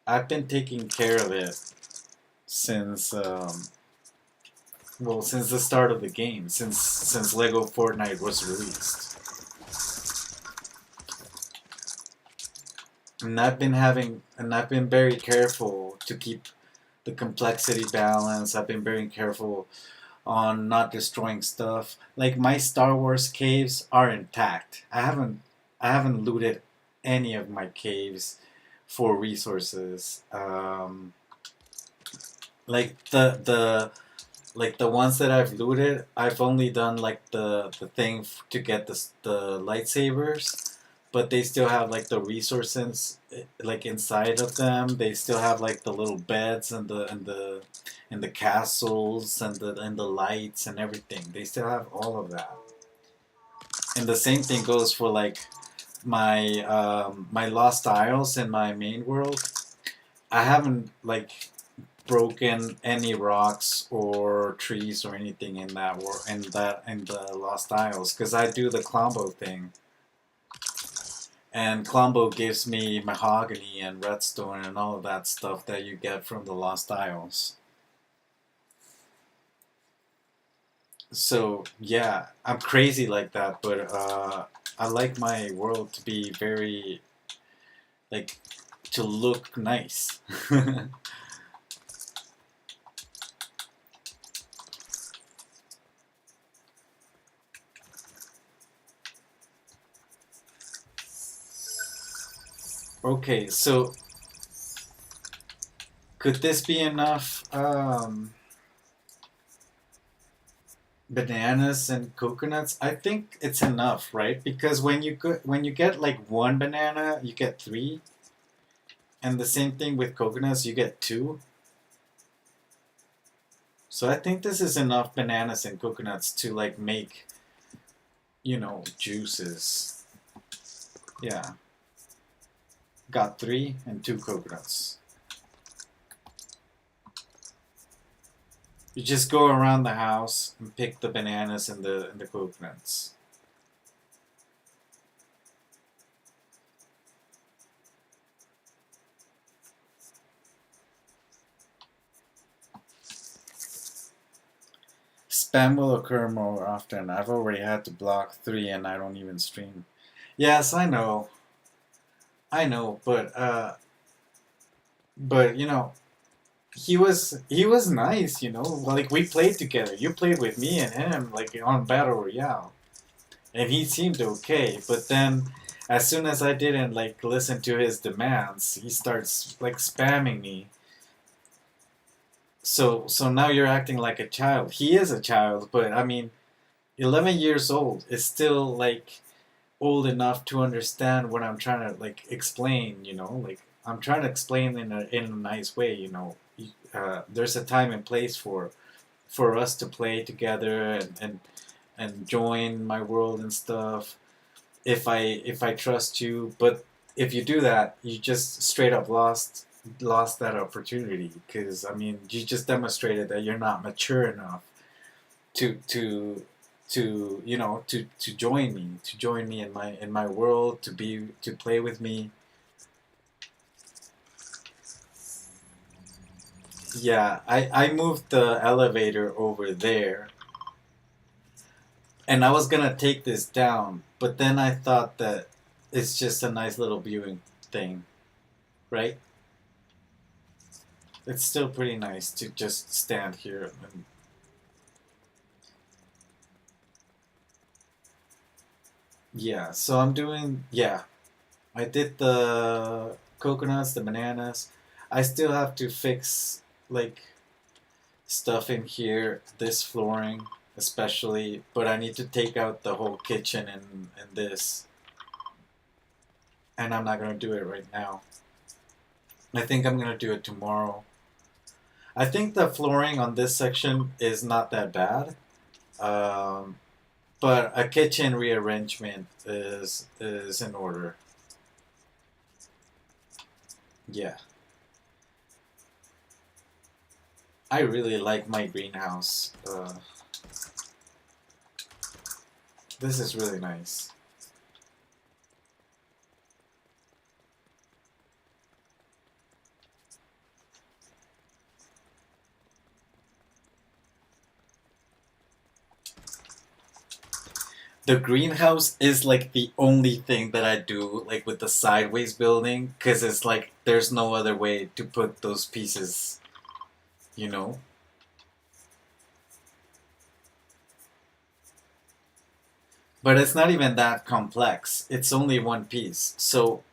I've been taking care of it since well, since the start of the game, since Lego Fortnite was released. And I've been very careful to keep the complexity balance. I've been very careful on not destroying stuff. Like my Star Wars caves are intact. I haven't looted any of my caves for resources. Like the ones that I've looted, I've only done like the thing to get the lightsabers, but they still have like the resources like inside of them. They still have like the little beds and the castles and the lights and everything. They still have all of that. And the same thing goes for like my lost isles in my main world. I haven't like broken any rocks or trees or anything in that in the Lost Isles because I do the Klombo thing, and Klombo gives me mahogany and redstone and all of that stuff that you get from the Lost Isles. So yeah, I'm crazy like that, but I like my world to be very like to look nice. Okay, so could this be enough? Bananas and coconuts, I think it's enough, right? Because when you get like one banana, you get three, and the same thing with coconuts, you get two. So I think this is enough bananas and coconuts to like make, juices. Yeah, got three and two coconuts. You just go around the house and pick the bananas and the coconuts. Spam will occur more often. I've already had to block three and I don't even stream. Yes, I know. I know, but he was nice, Like we played together. You played with me and him like on Battle Royale. And he seemed okay, but then as soon as I didn't like listen to his demands, he starts like spamming me. So now you're acting like a child. He is a child, but I mean, 11 years old is still like old enough to understand what I'm trying to like explain. Like I'm trying to explain in a nice way. There's a time and place for us to play together and join my world and stuff. If I trust you, but if you do that, you just straight up lost that opportunity because I mean you just demonstrated that you're not mature enough to to to join me in my world to play with me. Yeah, I moved the elevator over there. And I was gonna take this down, but then I thought that it's just a nice little viewing thing, right? It's still pretty nice to just stand here and yeah. So I'm doing yeah. I did the coconuts, the bananas. I still have to fix like stuff in here, this flooring especially, but I need to take out the whole kitchen and this, and I'm not gonna do it right now. I think I'm gonna do it tomorrow. I think the flooring on this section is not that bad, um, but a kitchen rearrangement is in order. Yeah, I really like my greenhouse. This is really nice. The greenhouse is like the only thing that I do like with the sideways building because it's like there's no other way to put those pieces, you know? But it's not even that complex. It's only one piece. So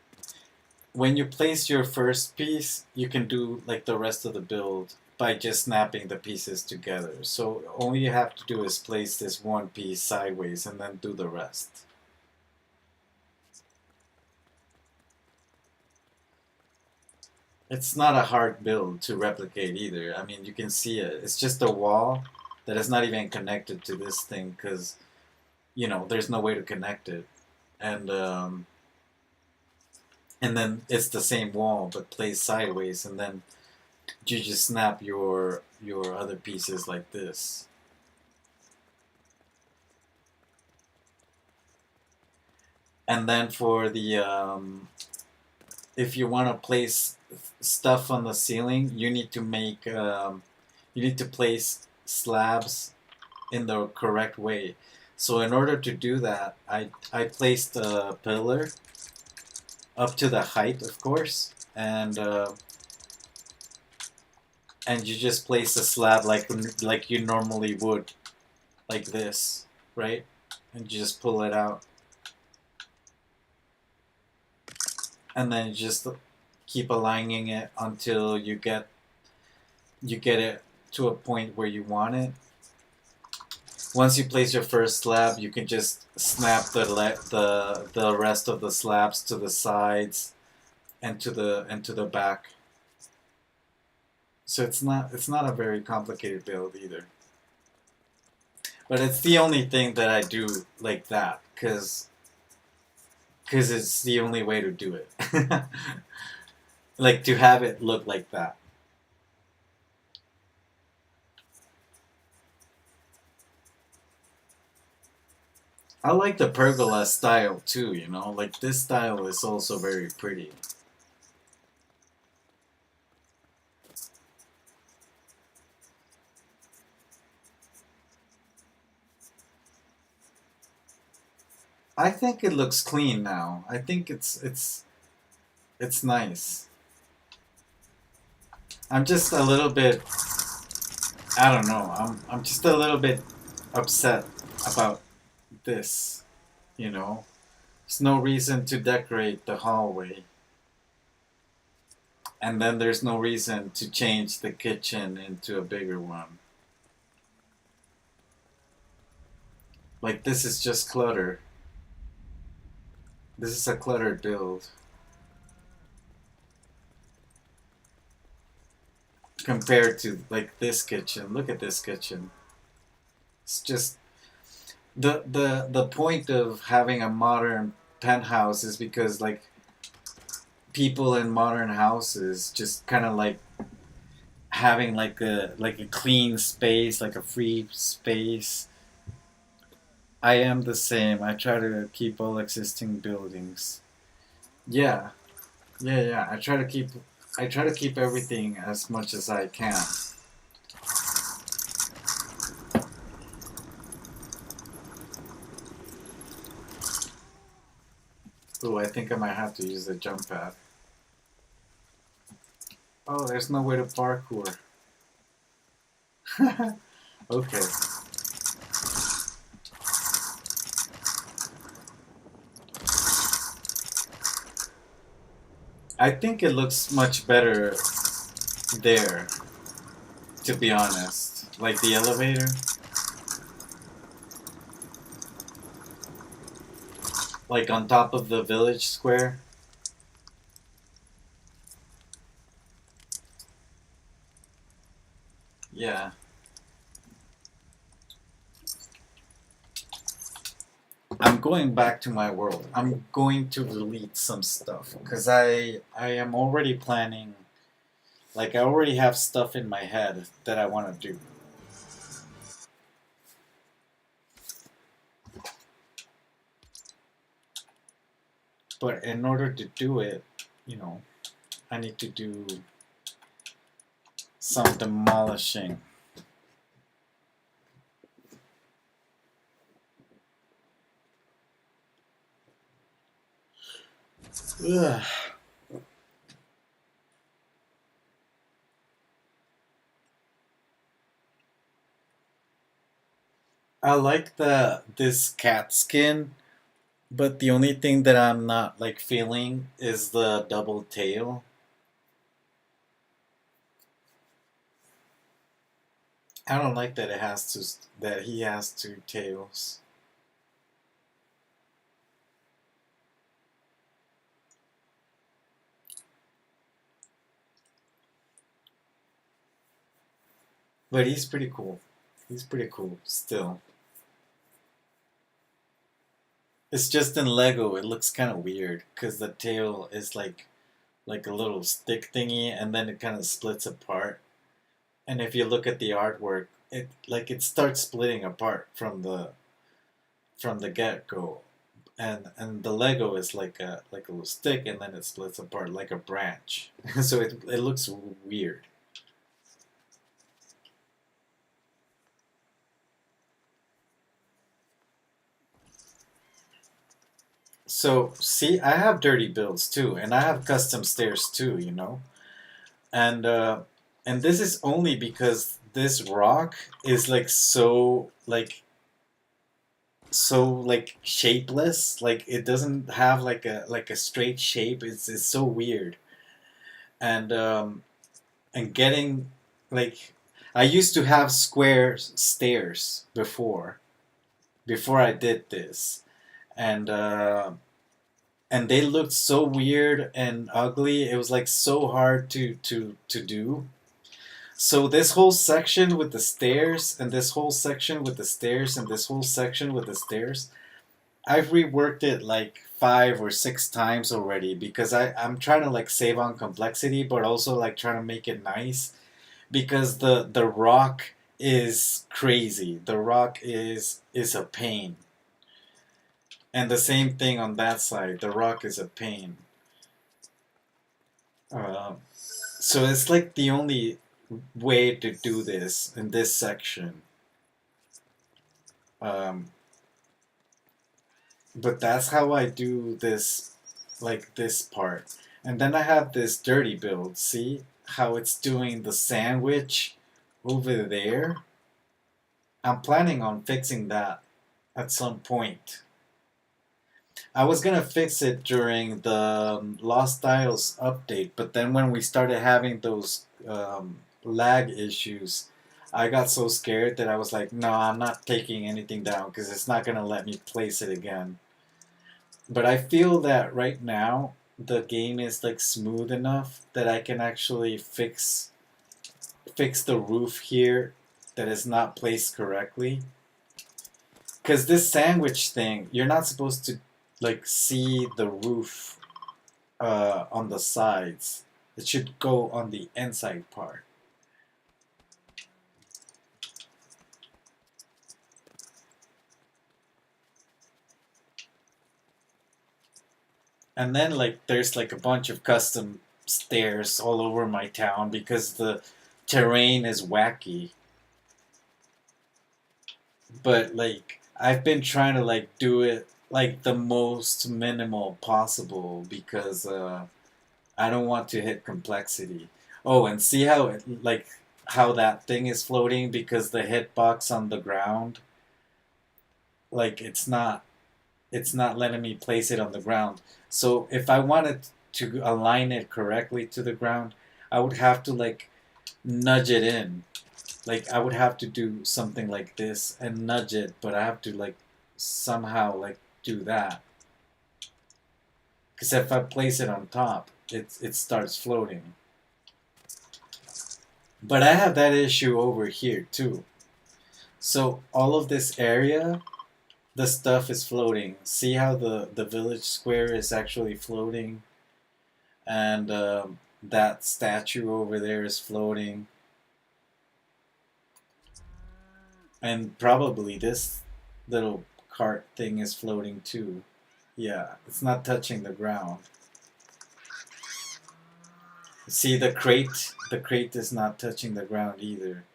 when you place your first piece, you can do like the rest of the build by just snapping the pieces together. So all you have to do is place this one piece sideways and then do the rest. It's not a hard build to replicate either. I mean, you can see it. It's just a wall that is not even connected to this thing because, you know, there's no way to connect it. And and then it's the same wall but placed sideways, and then you just snap your other pieces like this. And then for the if you want to place stuff on the ceiling, you need to make you need to place slabs in the correct way. So in order to do that, I placed a pillar up to the height, of course, and you just place a slab like you normally would, like this, right? And you just pull it out, and then you just keep aligning it until you get it to a point where you want it. Once you place your first slab, you can just snap the rest of the slabs to the sides and to the back. So it's not a very complicated build either. But it's the only thing that I do like that cuz it's the only way to do it. Like to have it look like that. I like the pergola style too, you know? Like this style is also very pretty. I think it looks clean now. I think it's nice. I'm just a little bit I don't know. I'm just a little bit upset about this, you know. There's no reason to decorate the hallway. And then there's no reason to change the kitchen into a bigger one. Like this is just clutter. This is a cluttered build compared to like this kitchen. Look at this kitchen. It's just the point of having a modern penthouse is because like people in modern houses just kind of like having like a clean space, like a free space. I am the same. I try to keep all existing buildings. Yeah, yeah. I try to keep everything as much as I can. Ooh, I think I might have to use the jump pad. Oh, there's no way to parkour. Okay. I think it looks much better there, to be honest. Like the elevator. Like on top of the village square. Yeah. I'm going back to my world. I'm going to delete some stuff because I am already planning. Like I already have stuff in my head that I want to do. But in order to do it, you know, I need to do some demolishing. Ugh. I like the this cat skin, but the only thing that I'm not like feeling is the double tail. I don't like that it has that he has two tails. But he's pretty cool. He's pretty cool still. It's just in Lego, it looks kind of weird because the tail is like a little stick thingy, and then it kind of splits apart. And if you look at the artwork, it starts splitting apart from the get go, and the Lego is like a little stick, and then it splits apart like a branch. So it looks weird. So see, I have dirty builds too, and I have custom stairs too. And and this is only because this rock is like so shapeless. Like it doesn't have like a straight shape. It's so weird. And and getting like I used to have square stairs before I did this, and they looked so weird and ugly. It was like so hard to do. So this whole section with the stairs, and this whole section with the stairs, and this whole section with the stairs, I've reworked it like 5 or 6 times already because I'm trying to like save on complexity, but also like trying to make it nice because the rock is crazy. The rock is a pain, and the same thing on that side. The rock is a pain. Uh, so it's like the only way to do this in this section. Um, but that's how I do this, like this part. And then I have this dirty build. See how it's doing the sandwich over there? I'm planning on fixing that at some point. I was gonna fix it during the Lost Isles update, but then when we started having those lag issues, I got so scared that I was like, no, I'm not taking anything down because it's not gonna let me place it again. But I feel that right now the game is like smooth enough that I can actually fix the roof here that is not placed correctly. Because this sandwich thing, you're not supposed to like see the roof on the sides. It should go on the inside part. And then like there's like a bunch of custom stairs all over my town because the terrain is wacky. But like I've been trying to like do it like the most minimal possible because I don't want to hit complexity. Oh, and see how how that thing is floating because the hitbox on the ground, like it's not letting me place it on the ground. So if I wanted to align it correctly to the ground, I would have to like nudge it in. Like I would have to do something like this and nudge it, but I have to like somehow like do that. Because if I place it on top, it starts floating. But I have that issue over here too. So all of this area, the stuff is floating. See how the village square is actually floating, and that statue over there is floating, and probably this little cart thing is floating too. Yeah, it's not touching the ground. See the crate is not touching the ground either.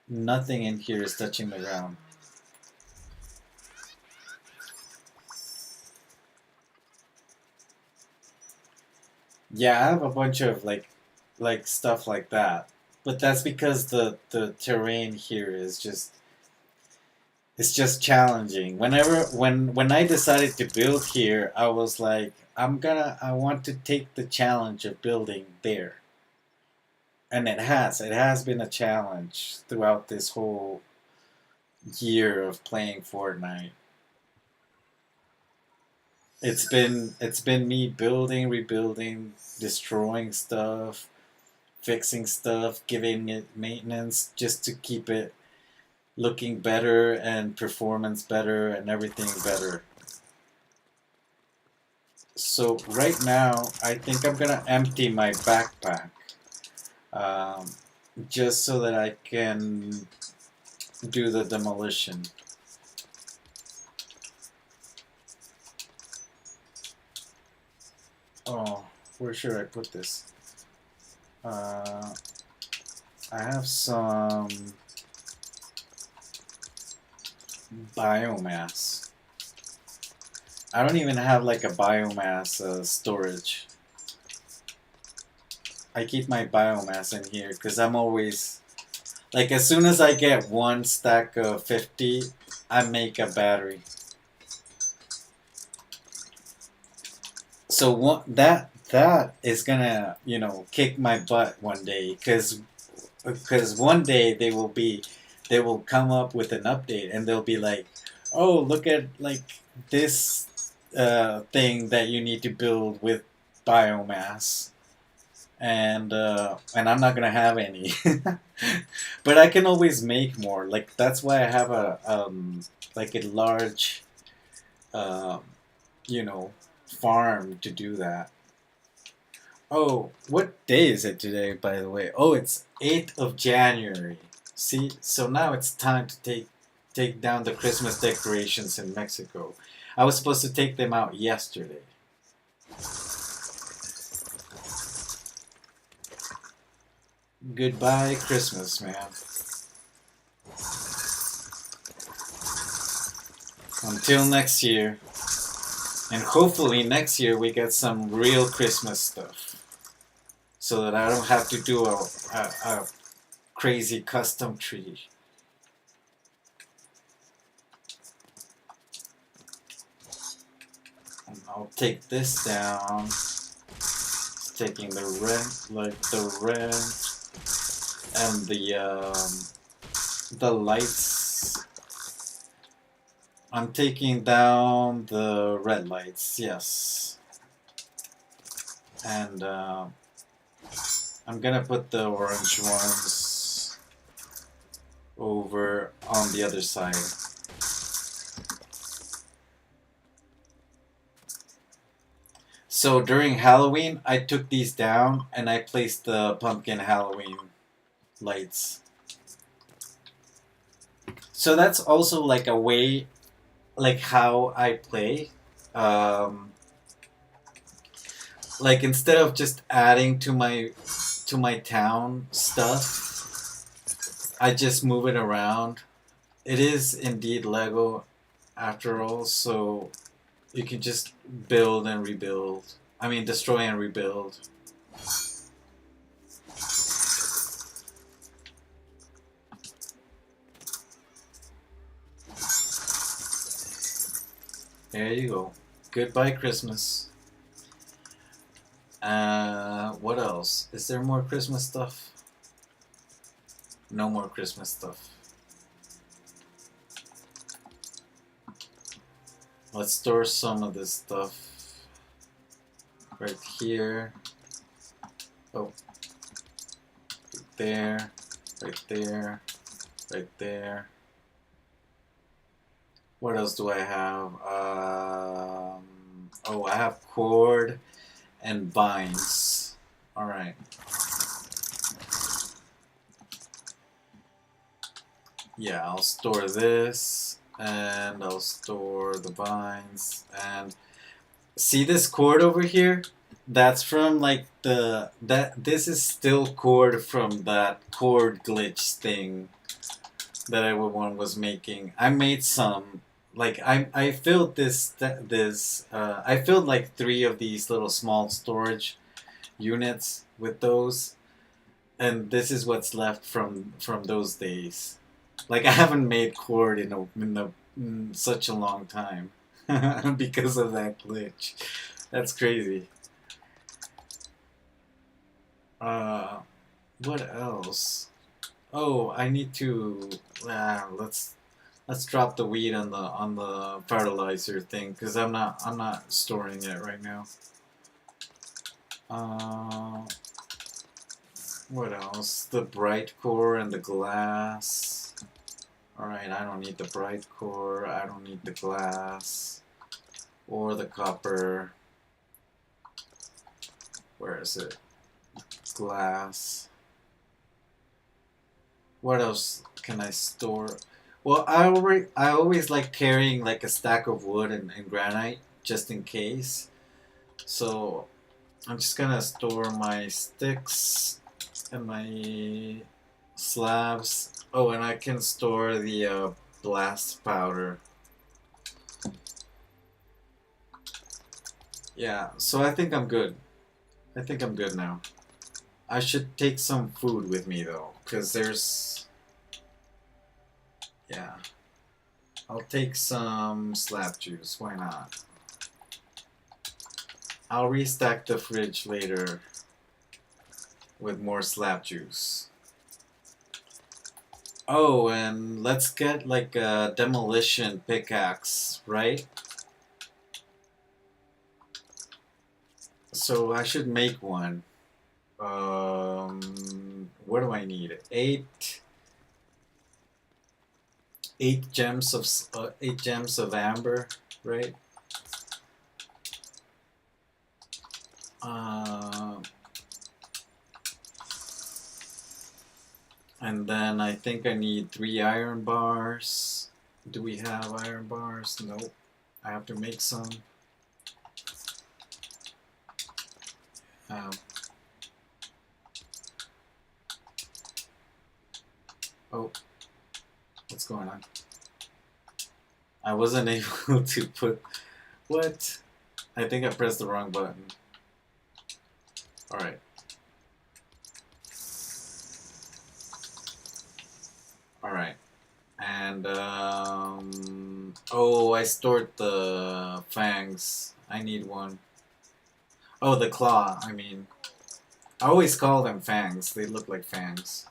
Nothing in here is touching the ground. Yeah, I have a bunch of like stuff like that. But that's because the terrain here is just it's just challenging. When I decided to build here, I was like, I want to take the challenge of building there. And it has been a challenge throughout this whole year of playing Fortnite. It's been me building, rebuilding, destroying stuff, fixing stuff, giving it maintenance just to keep it looking better and performance better and everything better. So right now, I think I'm gonna empty my backpack, um, just so that I can do the demolition. Oh, where should I put this? Uh, I have some biomass. I don't even have like a biomass storage. I keep my biomass in here because I'm always like as soon as I get one stack of 50, I make a battery. So that is gonna kick my butt one day because one day they will come up with an update and they'll be like, oh, look at like this thing that you need to build with biomass, and I'm not gonna have any. But I can always make more. Like that's why I have a like a large um, you know farm to do that. Oh, what day is it today, by the way? Oh, it's 8th of January. See, so now it's time to take down the Christmas decorations in Mexico. I was supposed to take them out yesterday. Goodbye, Christmas, man. Until next year. And hopefully next year we get some real Christmas stuff. So that I don't have to do a crazy custom tree. And I'll take this down. It's taking the red and the lights. I'm taking down the red lights, yes. And I'm gonna put the orange ones over on the other side. So during Halloween, I took these down and I placed the pumpkin Halloween lights. So that's also like a way, like how I play. Like instead of just adding to my town stuff, I just move it around. It is indeed Lego. after all, so you can just build and rebuild. I mean, destroy and rebuild. There you go. Goodbye, Christmas. What else? Is there more Christmas stuff? No more Christmas stuff. Let's store some of this stuff right here. Oh, right there, right there, right there. What else do I have? Oh, I have cord and vines. All right. Yeah, I'll store this, and I'll store the vines, and see this cord over here? That's from like this is still cord from that cord glitch thing that everyone was making. I made some, like I filled I filled like 3 of these little small storage units with those, and this is what's left from those days. Like I haven't made cord in such a long time because of that glitch. That's crazy. Uh, what else? Oh, I need to. Let's drop the weed on the fertilizer thing because I'm not storing it right now. Uh, what else? The bright core and the glass. Alright, I don't need the bright core, I don't need the glass, or the copper. Where is it? Glass. What else can I store? Well, I always like carrying like a stack of wood and granite, just in case. So, I'm just gonna store my sticks and my slabs. Oh, and I can store the blast powder. Yeah, so I think I'm good. I think I'm good now. I should take some food with me though, because there's... Yeah. I'll take some slap juice, why not? I'll restack the fridge later with more slap juice. Oh, and let's get like a demolition pickaxe, right? So I should make one. What do I need? 8 gems of 8 gems of amber, right? And then I think I need 3 iron bars. Do we have iron bars? Nope. I have to make some. Oh, what's going on? I wasn't able to put... What? I think I pressed the wrong button. Alright. Alright. And, oh, I stored the fangs. I need one. Oh, the claw, I mean. I always call them fangs. They look like fangs.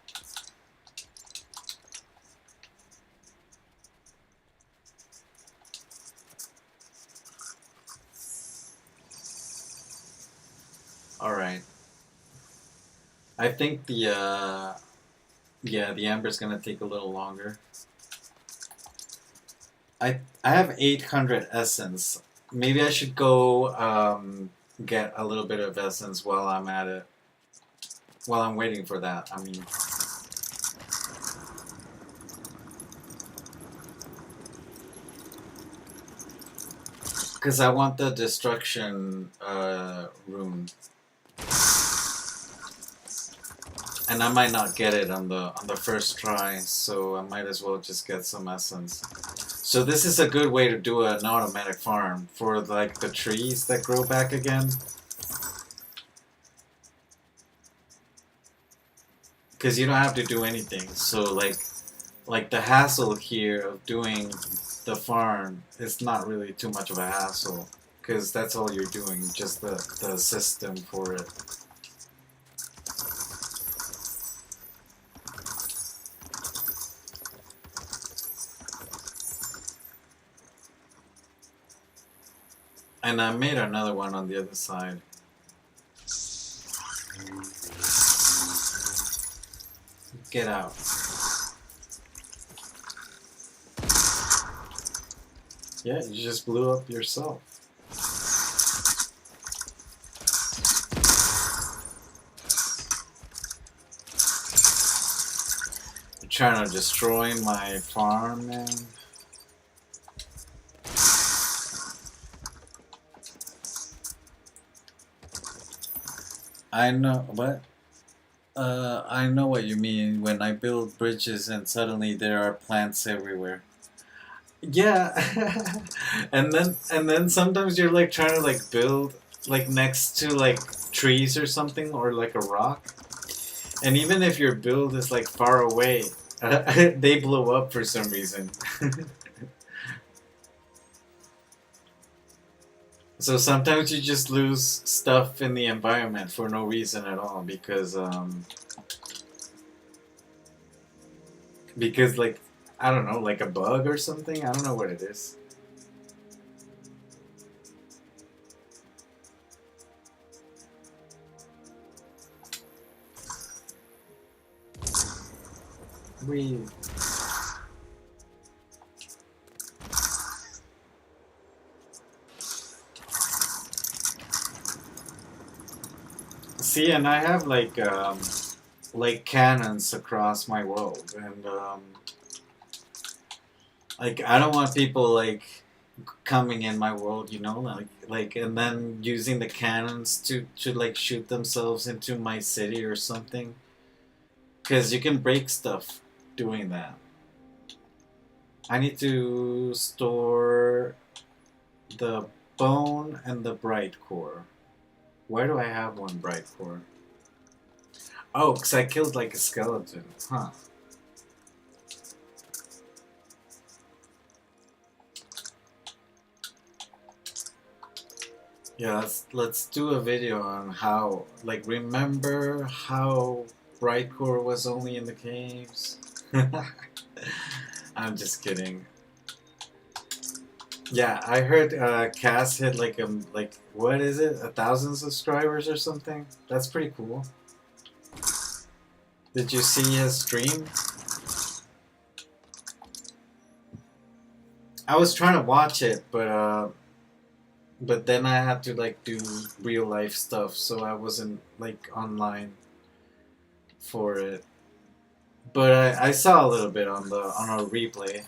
Alright. I think the amber's gonna take a little longer. I have 800 essence. Maybe I should go get a little bit of essence while I'm at it. While I'm waiting for that, I mean. Because I want the destruction rune. And I might not get it on the first try, so I might as well just get some essence. So this is a good way to do an automatic farm for like the trees that grow back again. Because you don't have to do anything. So like the hassle here of doing the farm is not really too much of a hassle. Because that's all you're doing, just the system for it. And I made another one on the other side. Get out. Yeah, you just blew up yourself. You're trying to destroy my farm, man. I know, what? I know what you mean when I build bridges and suddenly there are plants everywhere. Yeah, and then sometimes you're like trying to like build like next to like trees or something or like a rock, and even if your build is like far away, they blow up for some reason. So sometimes you just lose stuff in the environment for no reason at all because like I don't know, like a bug or something. I don't know what it is. We see, and I have like cannons across my world, and like I don't want people like coming in my world, you know, like and then using the cannons to like shoot themselves into my city or something, because you can break stuff doing that. I need to store the bone and the bright core. Why do I have one bright core? Oh, because I killed like a skeleton. Huh. Yeah, let's do a video on how, like, remember how bright core was only in the caves? I'm just kidding. Yeah, I heard Cass hit like what is it, 1,000 subscribers or something? That's pretty cool. Did you see his stream? I was trying to watch it, but then I had to like do real life stuff, so I wasn't like online for it. But I saw a little bit on a replay.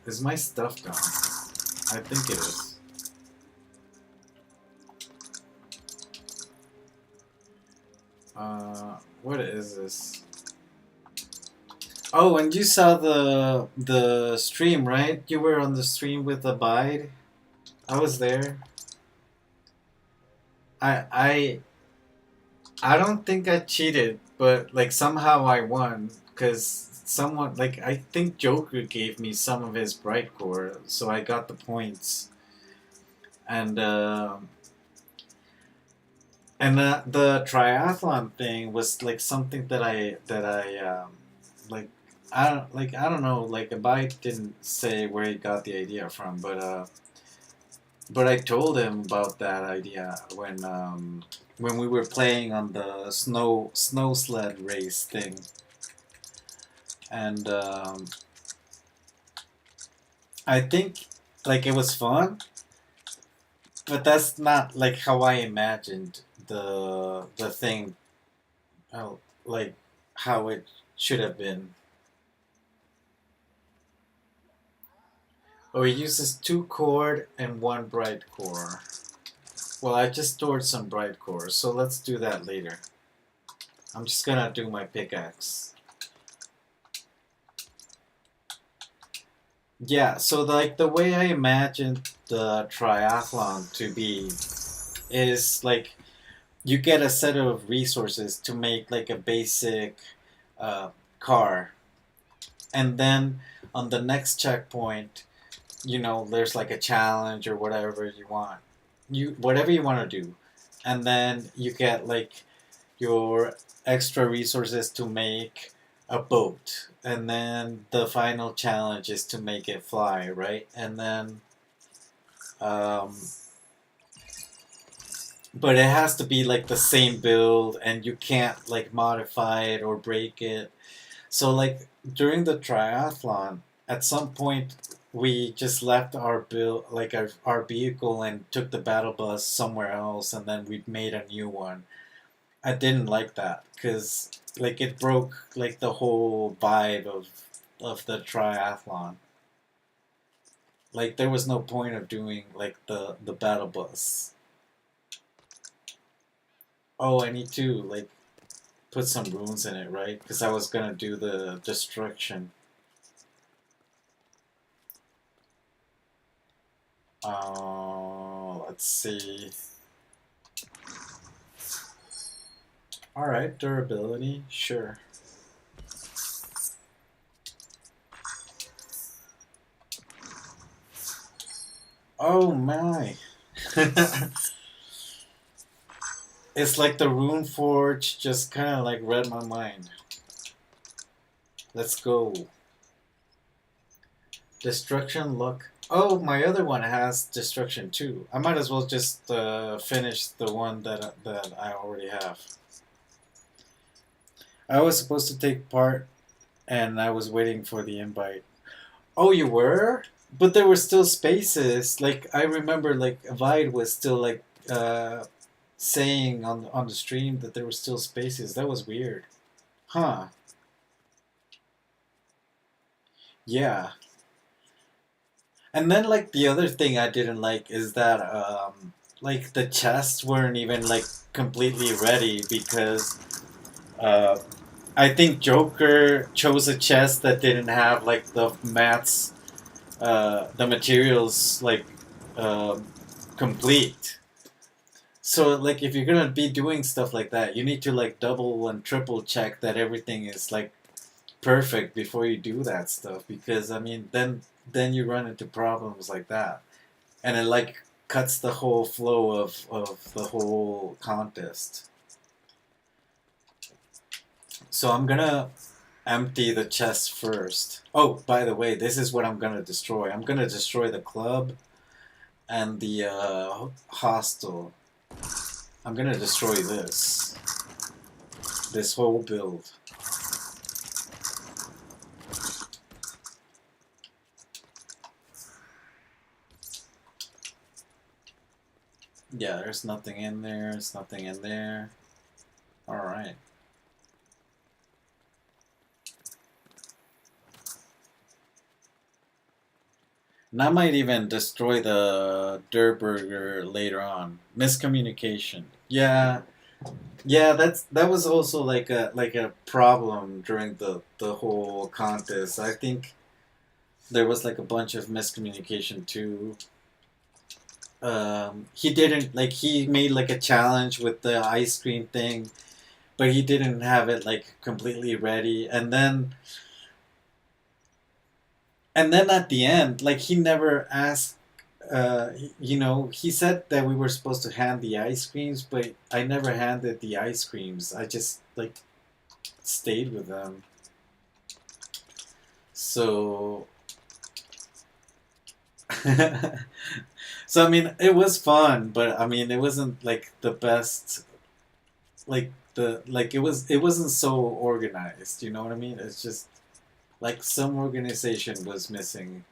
Is my stuff gone? I think it is. What is this? Oh, and you saw the stream, right? You were on the stream with Abide. I was there. I I I don't think I cheated, but like somehow I won because someone like I think Joker gave me some of his bright core, so I got the points. And the triathlon thing was like something that I like I don't know, like Abide didn't say where he got the idea from, but I told him about that idea when we were playing on the snow sled race thing, and I think like it was fun, but that's not like how I imagined the thing, like how it should have been. Oh, it uses 2 cord and 1 bright core. Well, I just stored some bright cores, so let's do that later. I'm just gonna do my pickaxe. Yeah, so like the way I imagined the triathlon to be is like you get a set of resources to make like a basic uh, car, and then on the next checkpoint, there's like a challenge or whatever you want, whatever you want to do, and then you get like your extra resources to make a boat, and then the final challenge is to make it fly, right? And then um, but it has to be like the same build, and you can't like modify it or break it. So like during the triathlon, at some point we just left our build, like our vehicle, and took the battle bus somewhere else, and then we made a new one. I didn't like that because like it broke like the whole vibe of the triathlon. Like there was no point of doing like the battle bus. Oh, I need to like put some runes in it, right? Because I was gonna do the destruction. Let's see. All right, durability, sure. Oh my! It's like the rune forge just kind of like read my mind. Let's go. Destruction luck. Oh, my other one has destruction too. I might as well just finish the one that I already have. I was supposed to take part, and I was waiting for the invite. Oh, you were? But there were still spaces. Like I remember, like Vide was still like saying on the stream that there were still spaces. That was weird. Huh? Yeah. And then like the other thing I didn't like is that like the chests weren't even like completely ready because uh, I think Joker chose a chest that didn't have like the mats, the materials like um complete. So like if you're gonna be doing stuff like that, you need to like double and triple check that everything is like perfect before you do that stuff, because I mean then you run into problems like that, and it like cuts the whole flow of the whole contest. So I'm gonna empty the chest first. Oh, by the way, this is what I'm gonna destroy. I'm gonna destroy the club and the hostel. I'm gonna destroy this whole build. Yeah, there's nothing in there. There's nothing in there. All right. And I might even destroy the Durburger later on. Miscommunication. Yeah, yeah. That was also like a problem during the whole contest. I think there was like a bunch of miscommunication too. He didn't like he made like a challenge with the ice cream thing, but he didn't have it like completely ready, and then at the end, like he never asked. He said that we were supposed to hand the ice creams, but I never handed the ice creams. I just like stayed with them. So, so I mean, it was fun, but I mean, it wasn't like the best. It wasn't so organized. You know what I mean? It's just like some organization was missing.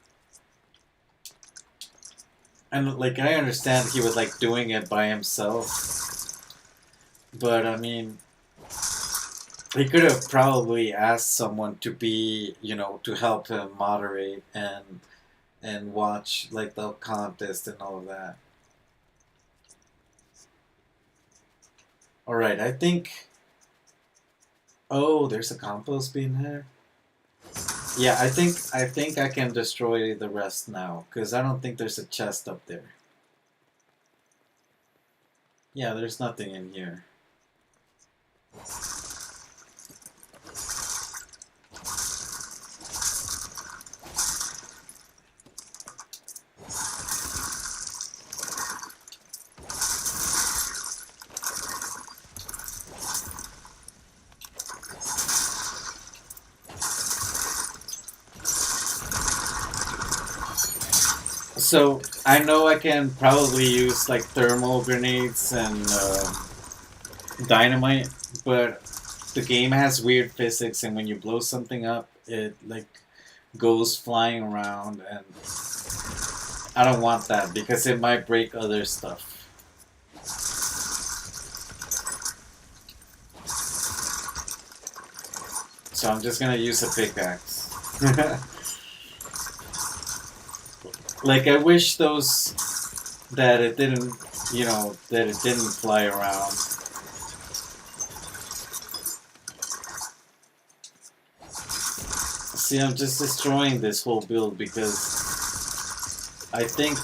And like I understand he was like doing it by himself, but I mean he could have probably asked someone to be, to help him moderate and watch like the contest and all of that. All right, I think. Oh, there's a compost being here. Yeah, I think I can destroy the rest now because I don't think there's a chest up there. Yeah, there's nothing in here. So I know I can probably use like thermal grenades and dynamite, but the game has weird physics, and when you blow something up, it like goes flying around, and I don't want that because it might break other stuff. So I'm just gonna use a pickaxe. Like I wish those that it didn't, that it didn't fly around. See, I'm just destroying this whole build because I think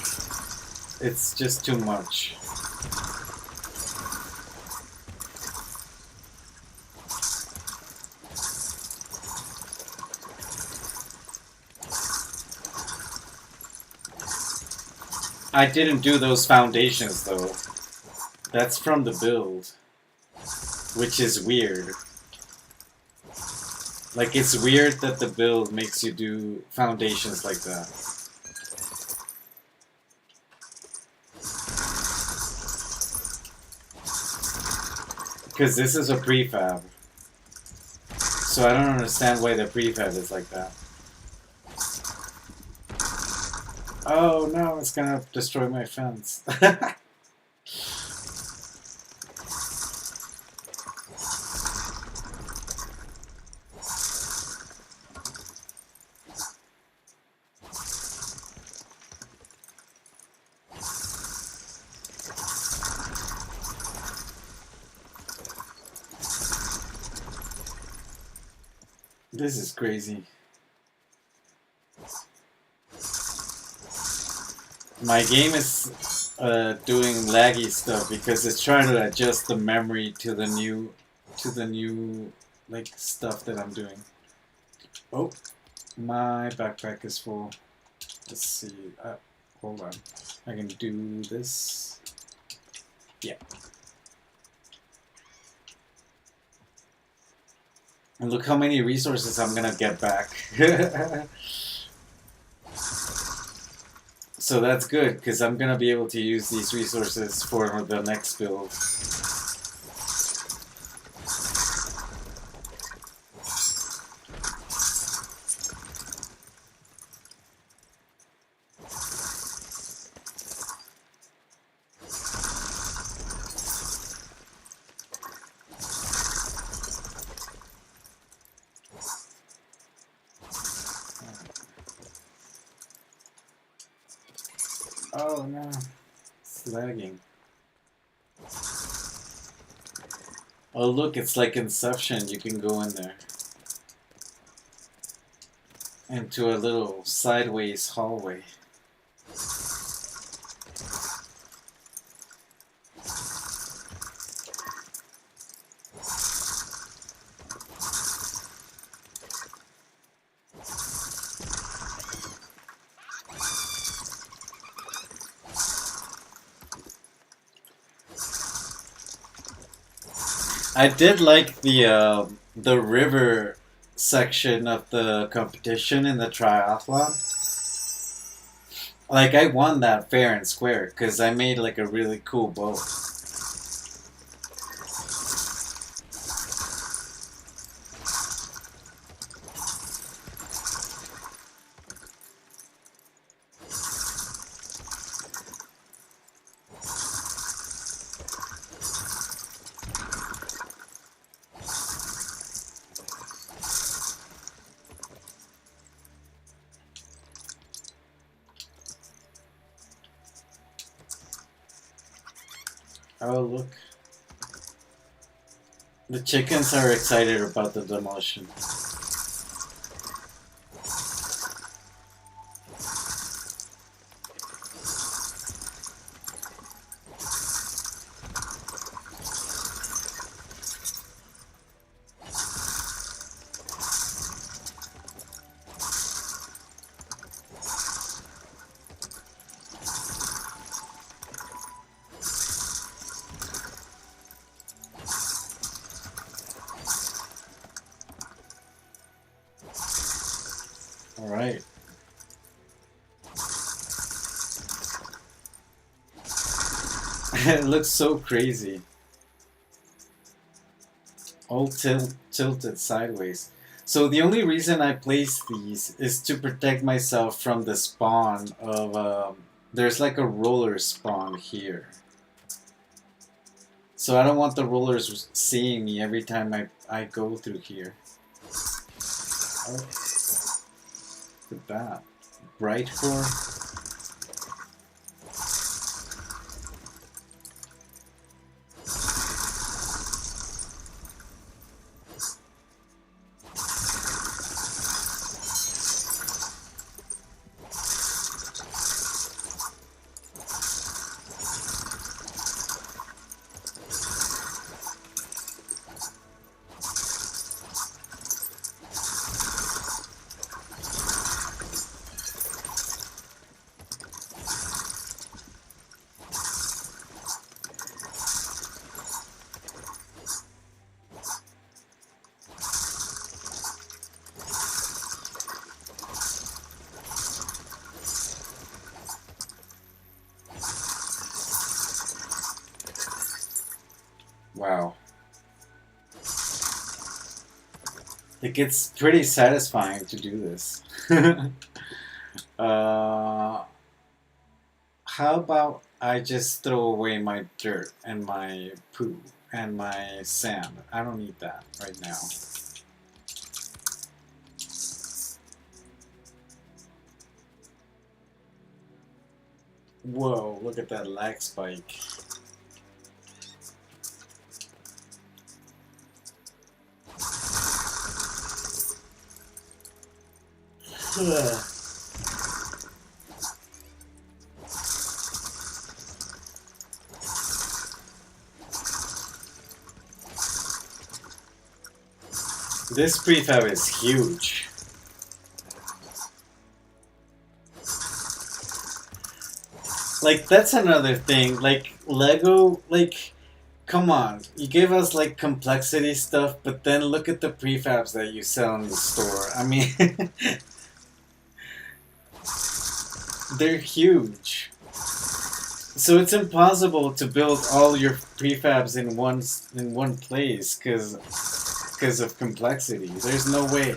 it's just too much. I didn't do those foundations though. That's from the build, which is weird. Like, it's weird that the build makes you do foundations like that. Because this is a prefab. So I don't understand why the prefab is like that. Oh no, it's gonna destroy my fence. This is crazy. My game is doing laggy stuff because it's trying to adjust the memory to the new like stuff that I'm doing. Oh, my backpack is full. Let's see. Hold on. I can do this. Yeah. And look how many resources I'm gonna get back. So that's good, because I'm gonna be able to use these resources for the next build. Oh no, it's lagging. Oh look, it's like Inception, you can go in there. Into a little sideways hallway. I did like the river section of the competition in the triathlon. Like I won that fair and square because I made like a really cool boat. Oh look. The chickens are excited about the demolition. Alright. It looks so crazy. All tilted sideways. So the only reason I place these is to protect myself from the spawn of there's like a roller spawn here. So I don't want the rollers seeing me every time I go through here. Oh, look at that. Bright core. Wow. It gets pretty satisfying to do this. How about I just throw away my dirt and my poo and my sand? I don't need that right now. Whoa, look at that lag spike. This prefab is huge. Like, that's another thing. Like, Lego, like, come on. You give us, like, complexity stuff, but then look at the prefabs that you sell in the store. I mean, they're huge. So it's impossible to build all your prefabs in one place because of complexity. There's no way.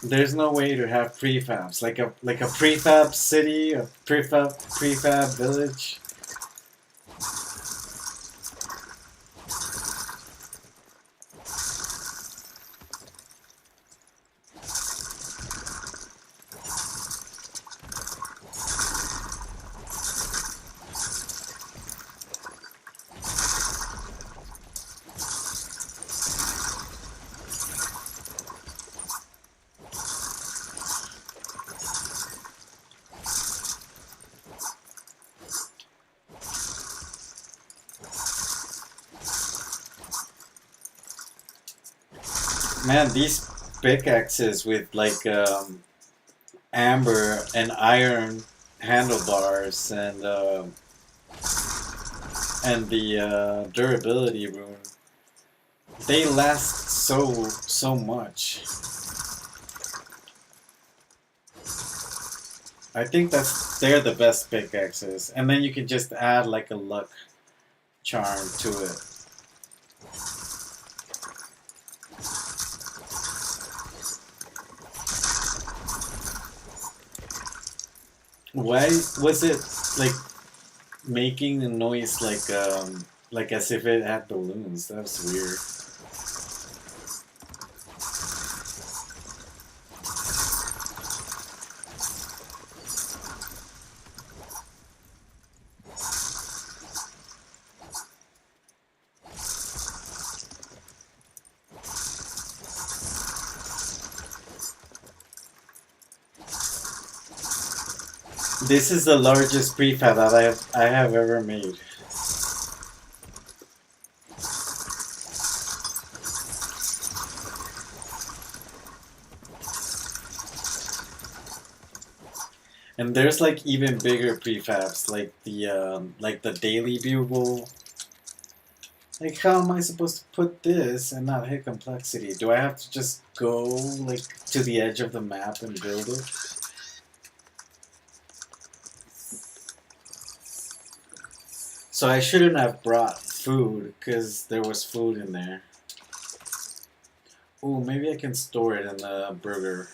There's no way to have prefabs like a prefab city, a prefab village. Man, these pickaxes with like amber and iron handlebars and the durability rune, they last so much. I think they're the best pickaxes, and then you can just add like a luck charm to it. Why was it like making a noise like as if it had balloons? That was weird. This is the largest prefab that I have ever made. And there's like even bigger prefabs, like the Daily Bugle. Like, how am I supposed to put this and not hit complexity? Do I have to just go, like, to the edge of the map and build it? So I shouldn't have brought food, because there was food in there. Ooh, maybe I can store it in the burger.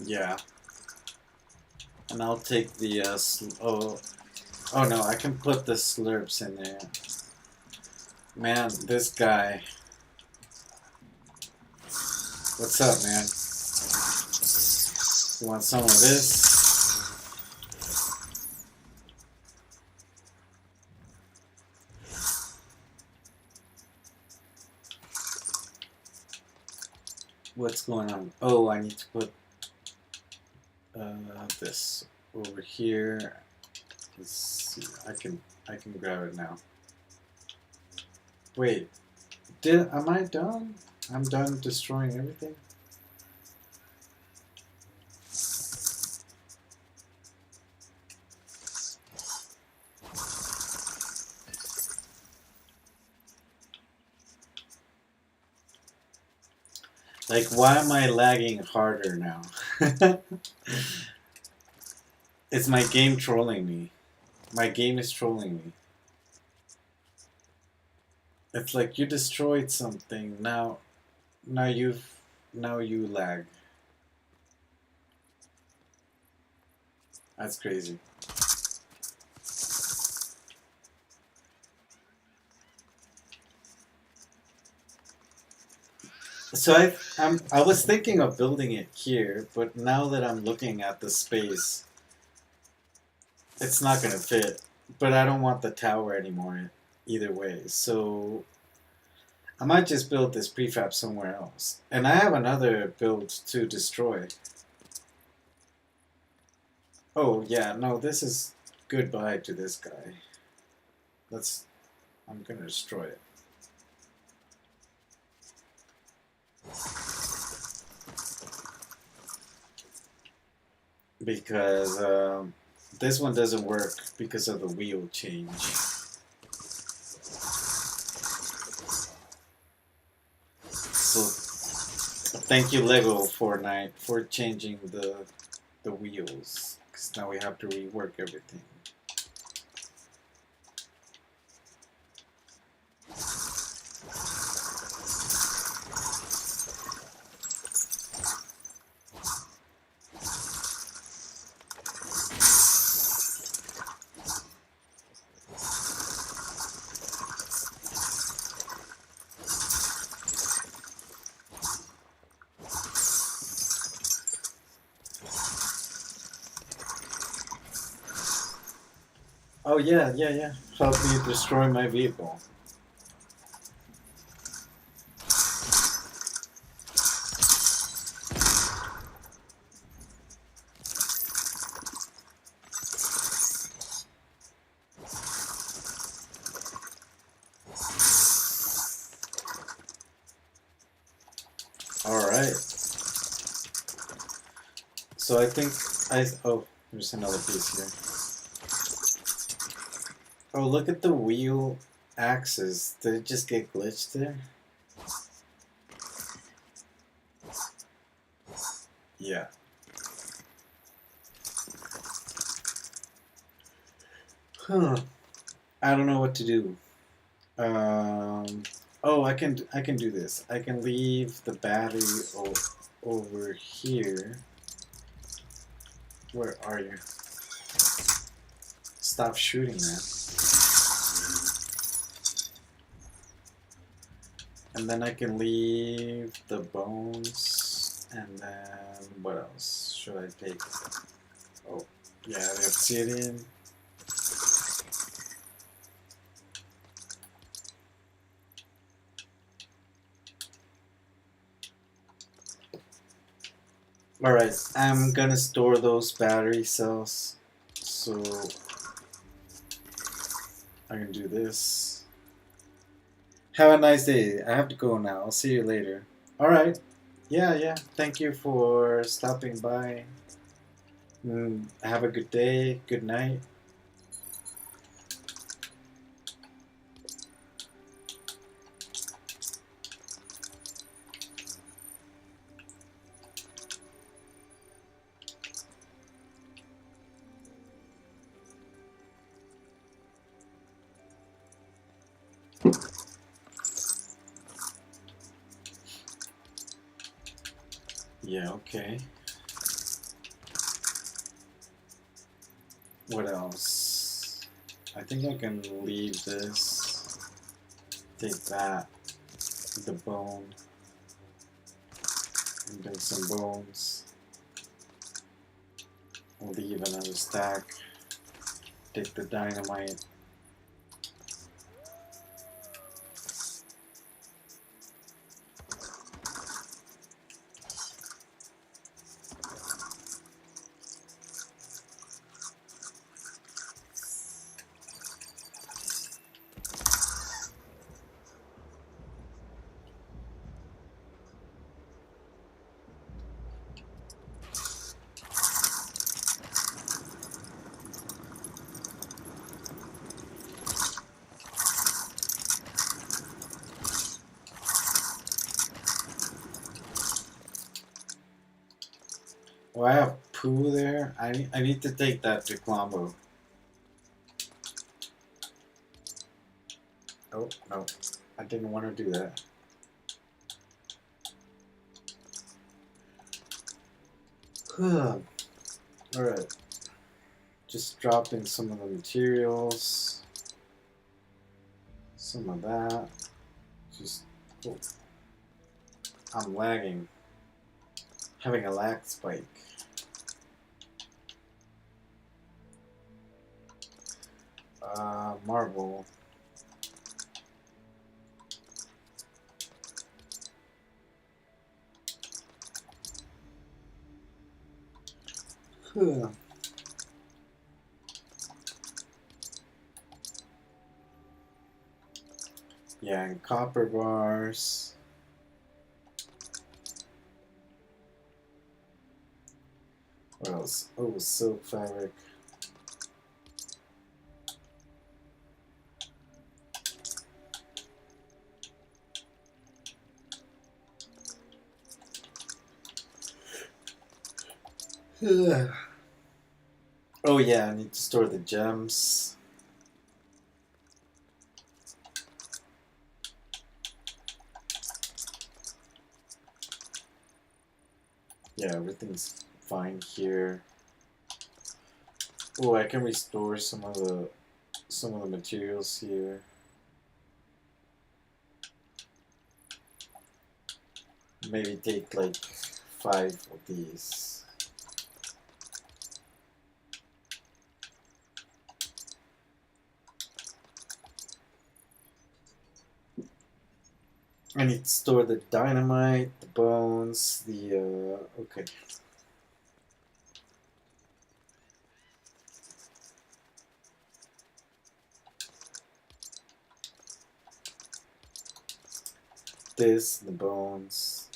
Yeah. And I'll take the, oh no, I can put the slurps in there. Man, this guy. What's up, man? You want some of this? What's going on? Oh, I need to put this over here. Let's see. I can grab it now. Wait, am I done? I'm done destroying everything? Like, why am I lagging harder now? It's my game trolling me. My game is trolling me. It's like you destroyed something, now you lag. That's crazy. So I was thinking of building it here, but now that I'm looking at the space, it's not gonna fit. But I don't want the tower anymore either way. So I might just build this prefab somewhere else. And I have another build to destroy. Oh yeah, no, this is goodbye to this guy. I'm gonna destroy it. Because this one doesn't work because of the wheel change. So thank you Lego Fortnite for changing the wheels, because now we have to rework everything. Oh yeah, yeah, yeah. Help me destroy my vehicle. Alright. So I think oh, there's another piece here. Oh, look at the wheel axis. Did it just get glitched there? Yeah. Huh. I don't know what to do. Oh, I can do this. I can leave the battery over here. Where are you? Stop shooting, man. And then I can leave the bones. And then what else should I take? Oh, yeah, the obsidian. Alright, I'm gonna store those battery cells, so I can do this. Have a nice day. I have to go now. I'll see you later. Alright. Yeah. Thank you for stopping by. Have a good day. Good night. Yeah, okay. What else? I think I can leave this. Take that. The bone. And then some bones. Leave another stack. Take the dynamite. Oh, I have poo there. I need to take that to Colombo. Oh, no. I didn't want to do that. Alright. Just dropping some of the materials. Some of that. Just. Oh. I'm lagging. Having a lag spike. Marble. Huh. Yeah, and copper bars. What else? Oh, silk fabric. Oh yeah, I need to store the gems. Yeah, everything's fine here. Oh, I can restore some of the materials here. Maybe take like 5 of these. I need to store the dynamite, the bones, the okay. This, the bones.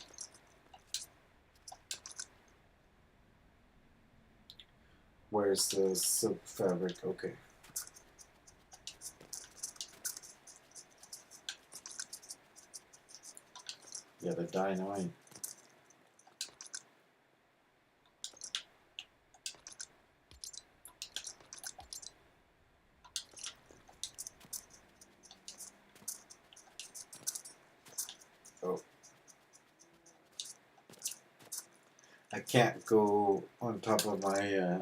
Where's the silk fabric? Okay. Yeah, the dynamite. Oh. I can't go on top of my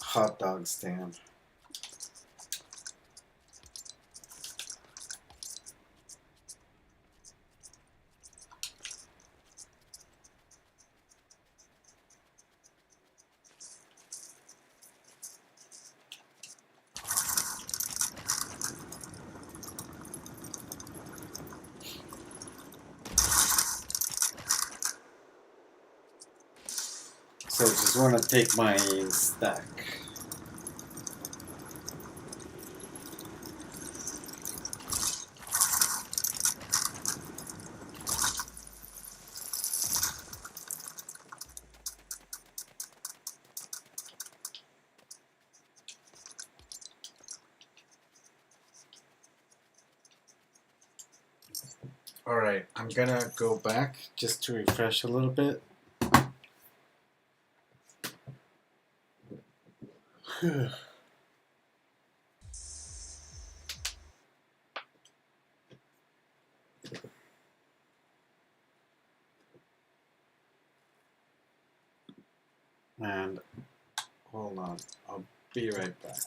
hot dog stand. So I just want to take my stack. Alright, I'm gonna go back just to refresh a little bit. And hold on, I'll be right back.